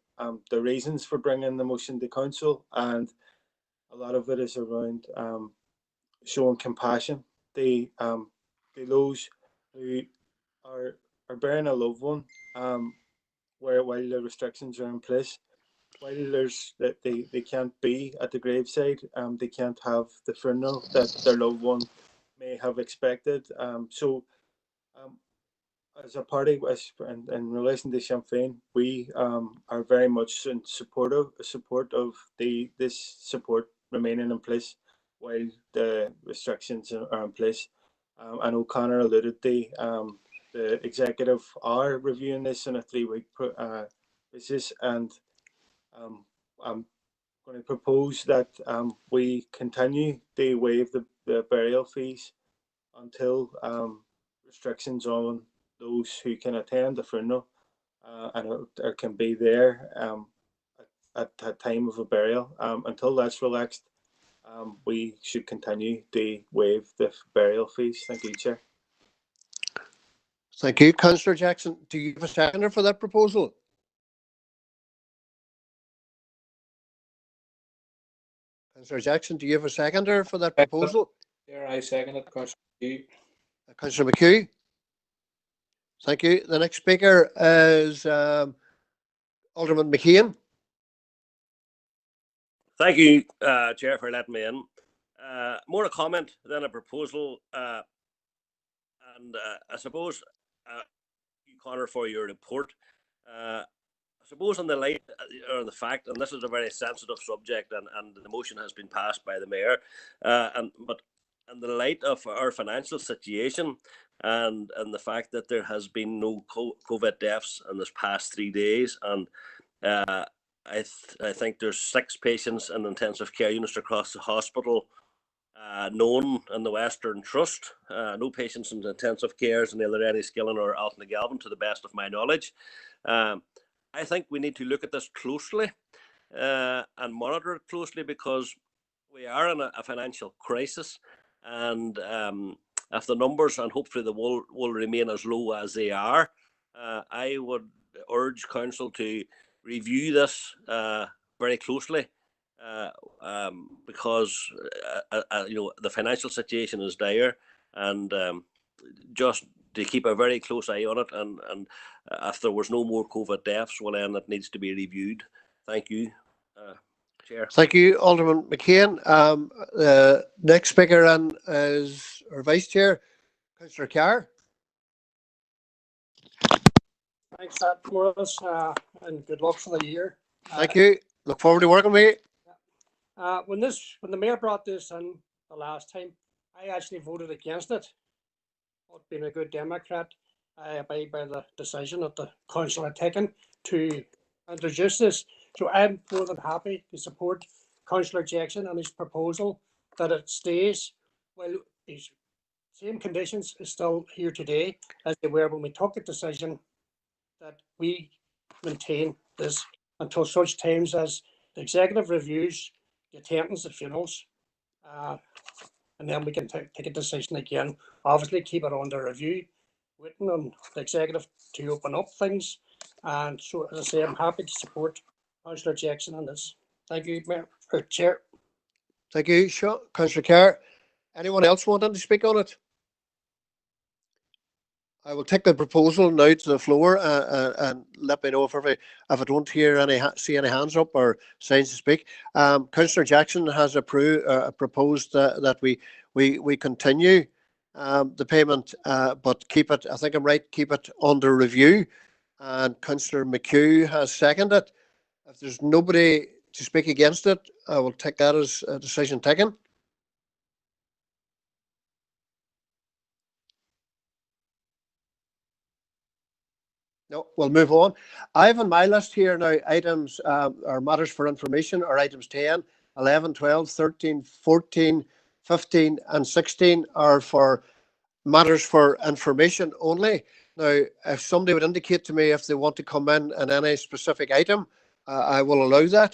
the reasons for bringing the motion to council, and a lot of it is around showing compassion to those who are burying a loved one while the restrictions are in place, while they can't be at the graveside, they can't have the funeral that their loved one may have expected. As a party, in relation to Sinn Féin, we are very much in support of this support remaining in place while the restrictions are in place. I know Conor alluded to the Executive are reviewing this on a 3-week basis, and I'm going to propose that we continue to waive the burial fees until restrictions on those who can attend the funeral and or can be there at the time of a burial. Until that's relaxed, we should continue to waive the burial fees. Thank you, Chair. Thank you. Councillor Jackson, do you have a seconder for that proposal? Councillor Jackson, do you have a seconder for that proposal? Chair, I second it. Councillor McHugh. Councillor McHugh. Thank you. The next speaker is Alderman McKeon. Thank you, Chair, for letting me in. More a comment than a proposal. And I suppose, Conor, for your report. I suppose in the light or the fact, and this is a very sensitive subject, and the motion has been passed by the Mayor, but in the light of our financial situation and the fact that there has been no COVID deaths in this past 3 days, and I think there's 6 patients in intensive care units across the hospital known in the Western Trust. No patients in intensive cares in either Enniskillen or Altnagalvin, to the best of my knowledge. I think we need to look at this closely and monitor it closely, because we are in a financial crisis, and if the numbers, and hopefully they will remain as low as they are, I would urge Council to review this very closely, because the financial situation is dire, and just to keep a very close eye on it, and if there was no more COVID deaths, well, then it needs to be reviewed. Thank you, Chair. Thank you, Alderman McKeon. Next speaker is our Vice Chair, Councillor Carr. Thanks, Morris, and good luck for the year. Thank you. Look forward to working with you. When the Mayor brought this in the last time, I actually voted against it. Being a good Democrat, I abide by the decision that the Council had taken to introduce this. So I'm more than happy to support Councillor Jackson and his proposal that it stays while these same conditions is still here today as they were when we took the decision, that we maintain this until such times as the executive reviews the attendance at funerals, and then we can take a decision again. Obviously, keep it under review, waiting on the executive to open up things. And so, as I say, I'm happy to support Councillor Jackson on this. Thank you, Mayor, Chair. Thank you, Councillor Carr. Anyone else wanting to speak on it? I will take the proposal now to the floor and let me know if I don't see any hands up or signs to speak. Councillor Jackson has proposed that we continue the payment, but keep it. I think I'm right. Keep it under review. And Councillor McHugh has seconded. If there's nobody to speak against it, I will take that as a decision taken. No, we'll move on. I have on my list here now items or matters for information, or items 10, 11, 12, 13, 14, 15 and 16 are for matters for information only. Now, if somebody would indicate to me if they want to come in on any specific item, I will allow that.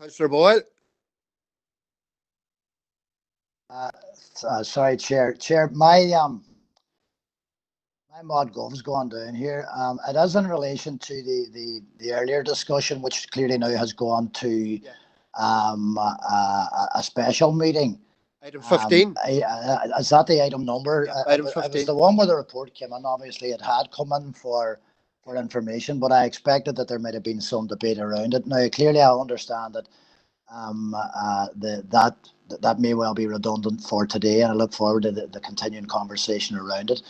Councillor Boyle. Sorry, Chair. My mod gov's gone down here. It is in relation to the earlier discussion, which clearly now has gone to a special meeting. Item 15. Is that the item number? Yeah, item 15. It was the one where the report came in. Obviously, it had come in for information, but I expected that there might have been some debate around it. Now, clearly, I understand that that may well be redundant for today, and I look forward to the continuing conversation around it.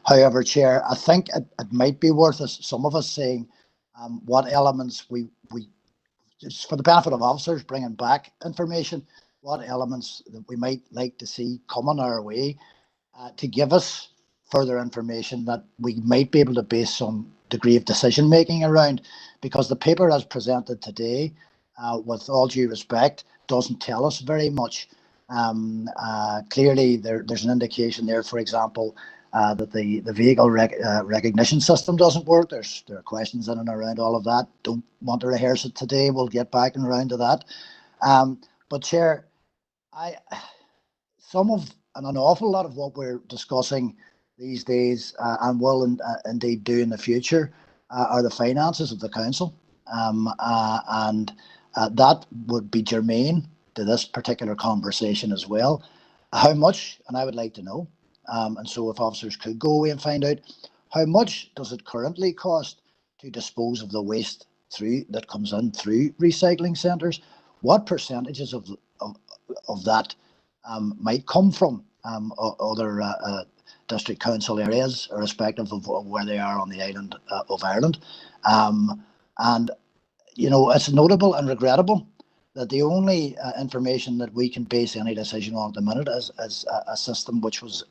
However, Chair, I think it might be worth some of us saying what elements we just for the benefit of officers bringing back information, what elements that we might like to see coming our way to give us further information that we might be able to base some degree of decision making around, because the paper as presented today, with all due respect, doesn't tell us very much. Clearly, there's an indication there, for example, that the vehicle recognition system doesn't work. There are questions in and around all of that. Don't want to rehearse it today. We'll get back and around to that. But Chair, an awful lot of what we're discussing these days and will indeed do in the future are the finances of the council, and that would be germane to this particular conversation as well. How much, and I would like to know, and so if officers could go away and find out, how much does it currently cost to dispose of the waste that comes in through recycling centres? What percentages of that might come from other district council areas, irrespective of where they are on the island of Ireland? And it's notable and regrettable that the only information that we can base any decision on at the minute is a system which was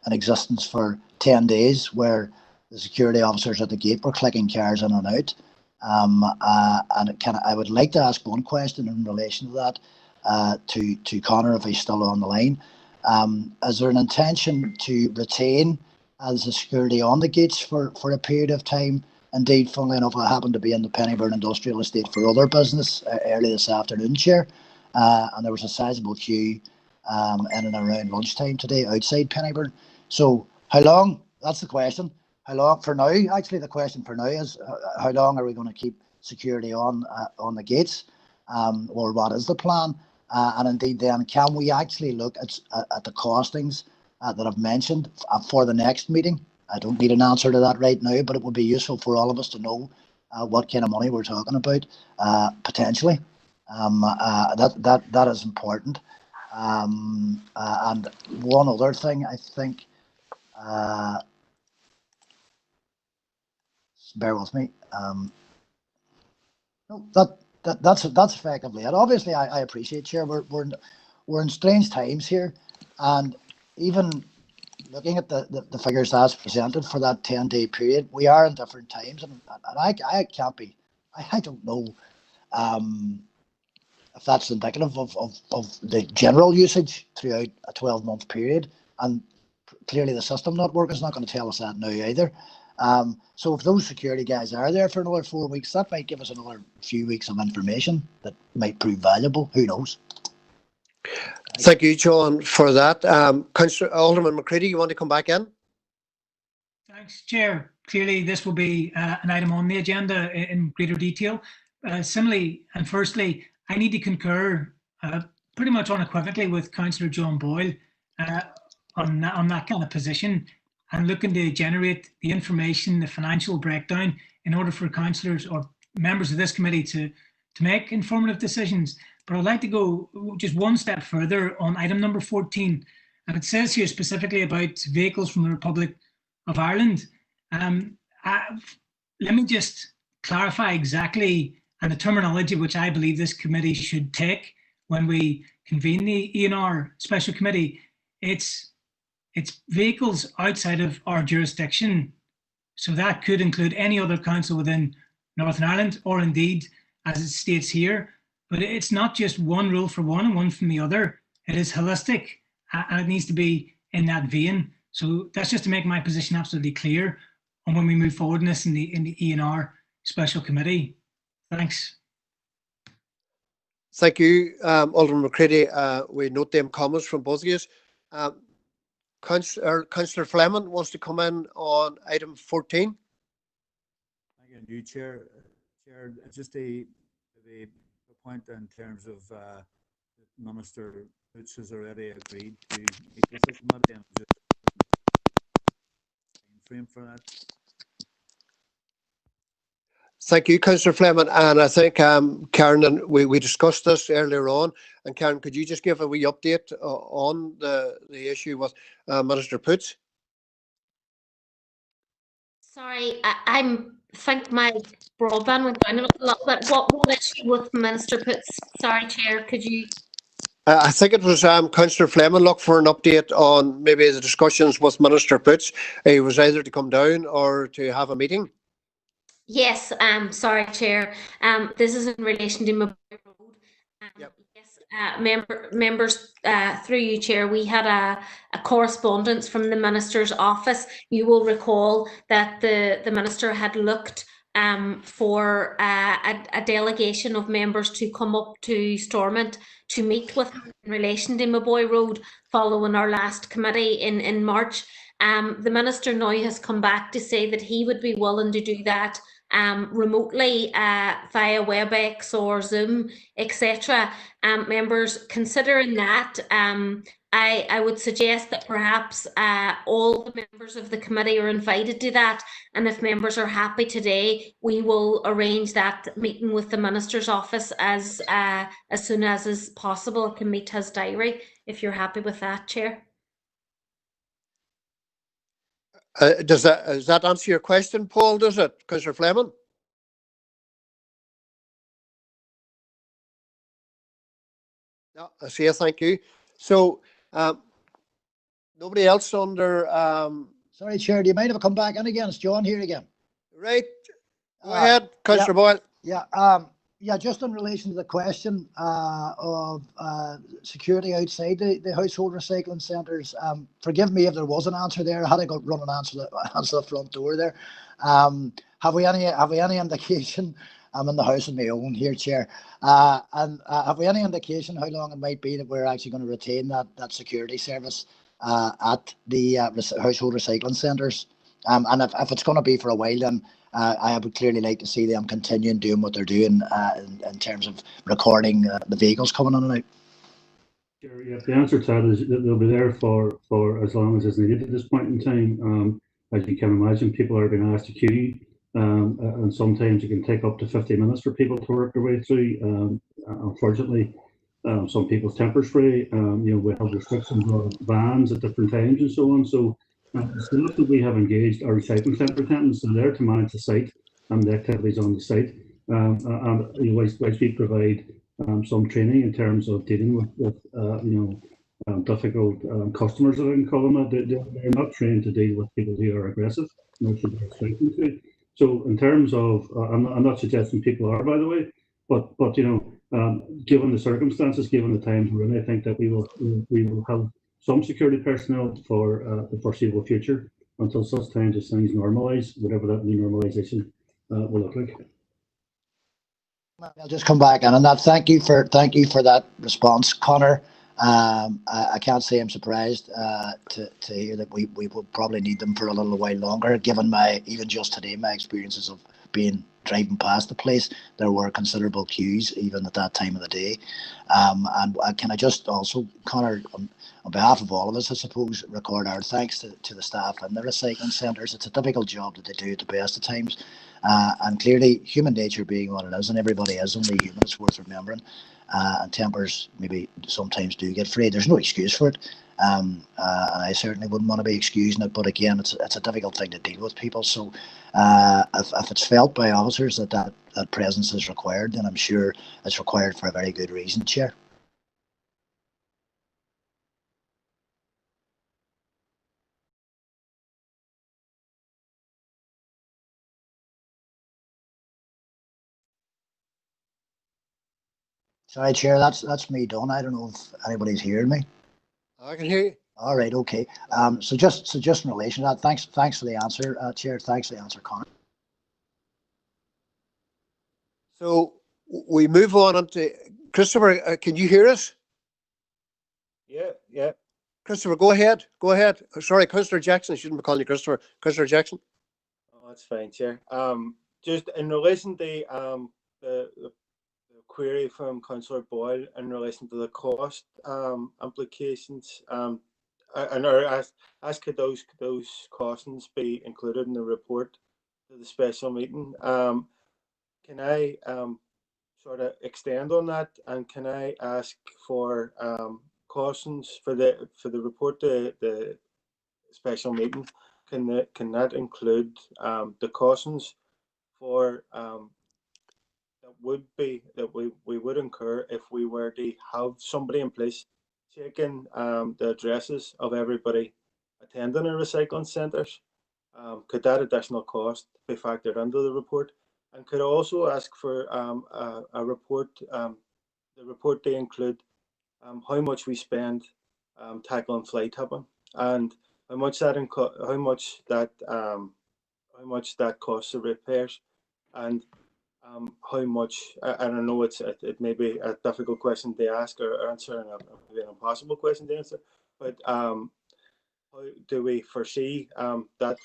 in existence for 10 days, where the security officers at the gate were clicking cars in and out. I would like to ask one question in relation to that to Conor, if he's still on the line. Is there an intention to retain as the security on the gates for a period of time? Indeed, funnily enough, I happened to be in the Pennyburn Industrial Estate for other business early this afternoon, Chair, and there was a sizable queue in and around lunchtime today outside Pennyburn. So how long? That's the question. How long for now? Actually, the question for now is how long are we going to keep security on the gates, or what is the plan? And indeed, then can we actually look at the costings that I've mentioned for the next meeting? I don't need an answer to that right now, but it would be useful for all of us to know what kind of money we're talking about potentially. That is important. And one other thing, I think, bear with me. No, that's effectively it. Obviously, I appreciate, Chair. We're in strange times here, and even looking at the figures as presented for that 10-day period, we are in different times, and I can't be. I don't know if that's indicative of the general usage throughout a 12-month period, and clearly the system not working is not going to tell us that now either. So if those security guys are there for another 4 weeks, that might give us another few weeks of information that might prove valuable. Who knows? Thank you, John, for that. Councillor Alderman McCready, you want to come back in? Thanks, Chair. Clearly, this will be an item on the agenda in greater detail. Similarly, and firstly, I need to concur pretty much unequivocally with Councillor John Boyle on that kind of position, and looking to generate the information, the financial breakdown, in order for councillors or members of this committee to make informative decisions. But I'd like to go just one step further on item number 14. And it says here specifically about vehicles from the Republic of Ireland. Let me just clarify exactly, and the terminology which I believe this committee should take when we convene the ENR Special Committee. It's vehicles outside of our jurisdiction. So that could include any other council within Northern Ireland, or indeed, as it states here. But it's not just one rule for one and one from the other. It is holistic, and it needs to be in that vein. So that's just to make my position absolutely clear on when we move forward in this in the ENR Special Committee. Thanks. Thank you, Alderman McCready. We note them comments from both of you. Councillor Fleming wants to come in on item 14. Thank you, Chair. Chair, just a point in terms of Minister Poots has already agreed to meet with the committee, and just frame for that. Thank you, Councillor Fleming. And I think, Karen, we discussed this earlier on. And Karen, could you just give a wee update on the issue with Minister Poots? Sorry, I think my broadband went down a little bit. What issue with Minister Poots? Sorry, Chair, could you? I think it was Councillor Fleming looked for an update on maybe the discussions with Minister Poots. He was either to come down or to have a meeting. Yes, sorry, Chair. This is in relation to Maboy Road. Yes, members, through you, Chair, we had a correspondence from the Minister's office. You will recall that the Minister had looked for a delegation of members to come up to Stormont to meet with her in relation to Maboy Road following our last committee in March. The Minister now has come back to say that he would be willing to do that remotely via WebEx or Zoom, etc. Members, considering that, I would suggest that perhaps all the members of the committee are invited to that, and if members are happy today, we will arrange that meeting with the Minister's office as soon as is possible. It can meet his diary, if you're happy with that, Chair. Does that answer your question, Paul, does it, Councillor Fleming? Yeah, I see. Thank you. So, nobody else under... Sorry, Chair, do you mind if I come back in again? It's John here again. Right. Go ahead, Councillor Boyle. Yeah, just in relation to the question of security outside the household recycling centres, forgive me if there was an answer there. I had to go run and answer the front door there. Have we any indication? I'm in the house on my own here, Chair. And have we any indication how long it might be that we're actually going to retain that security service at the household recycling centres? And if it's going to be for a while, then I would clearly like to see them continuing doing what they're doing in terms of recording the vehicles coming in and out. Sure, yeah, the answer to that is that they'll be there for as long as is needed at this point in time. As you can imagine, people are being asked to queue, and sometimes it can take up to 50 minutes for people to work their way through. Unfortunately, some people's temper's free. We have restrictions on vans at different times and so on. So the staff that we have engaged are recycling centre attendants, so they're to manage the site and the activities on the site. And whilst we provide some training in terms of dealing with difficult customers, I can call them, they're not trained to deal with people who are aggressive, nor should they expect them to. So in terms of, I'm not suggesting people are, by the way, but given the circumstances, given the times we're in, I think that we will have some security personnel for the foreseeable future until such times as things normalise, whatever that new normalisation will look like. I'll just come back in on that. Thank you for that response, Connor. I can't say I'm surprised to hear that we will probably need them for a little while longer. Given even just today, my experiences of driving past the place, there were considerable queues even at that time of the day. And can I just also, Connor, on behalf of all of us, I suppose, record our thanks to the staff in the recycling centres. It's a difficult job that they do at the best of times. And clearly, human nature being what it is, and everybody is only human, it's worth remembering. And tempers maybe sometimes do get frayed. There's no excuse for it. And I certainly wouldn't want to be excusing it, but again, it's a difficult thing to deal with people. So if it's felt by officers that presence is required, then I'm sure it's required for a very good reason, Chair. Sorry, Chair, that's me done. I don't know if anybody's hearing me. I can hear you. All right, okay. So just in relation to that, thanks for the answer, Chair. Thanks for the answer, Connor. So we move on to Christopher. Can you hear us? Yeah. Christopher, go ahead. Go ahead. Sorry, Councillor Jackson. I shouldn't be calling you Christopher. Councillor Jackson. Oh, that's fine, Chair. Just in relation to the query from Councillor Boyle in relation to the cost implications, and ask could those costings be included in the report to the special meeting? Can I sort of extend on that, and can I ask for costings for the report to the special meeting? Can that include the costings for that would be that we would incur if we were to have somebody in place taking the addresses of everybody attending our recycling centres. Could that additional cost be factored into the report? And could I also ask for a report, the report to include how much we spend tackling fly tipping and how much that costs the repairs, and how much, and I know it may be a difficult question to ask or answer, and maybe an impossible question to answer, but how do we foresee that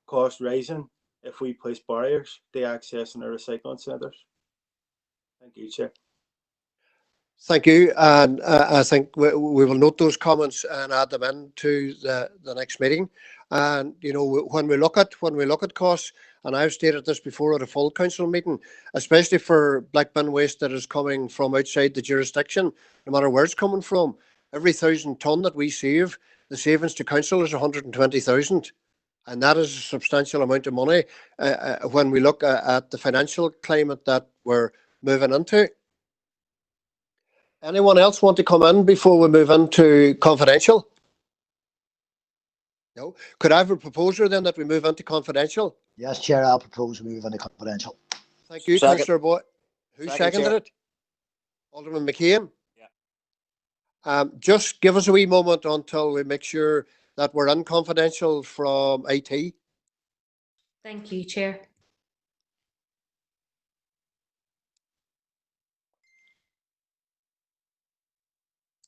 cost rising if we place barriers to access in our recycling centres? Thank you, Chair. Thank you, and I think we will note those comments and add them into the next meeting. And you know, when we look at costs, and I've stated this before at a full council meeting, especially for black bin waste that is coming from outside the jurisdiction, no matter where it's coming from, every 1,000 tonne that we save, the savings to council is 120,000, and that is a substantial amount of money when we look at the financial climate that we're moving into. Anyone else want to come in before we move into confidential? No. Could I have a proposer then that we move into confidential? Yes, Chair, I'll propose we move into confidential. Thank you, Councillor Boyd. Who seconded it? Alderman McCain? Yeah. Just give us a wee moment until we make sure that we're in confidential from IT. Thank you, Chair.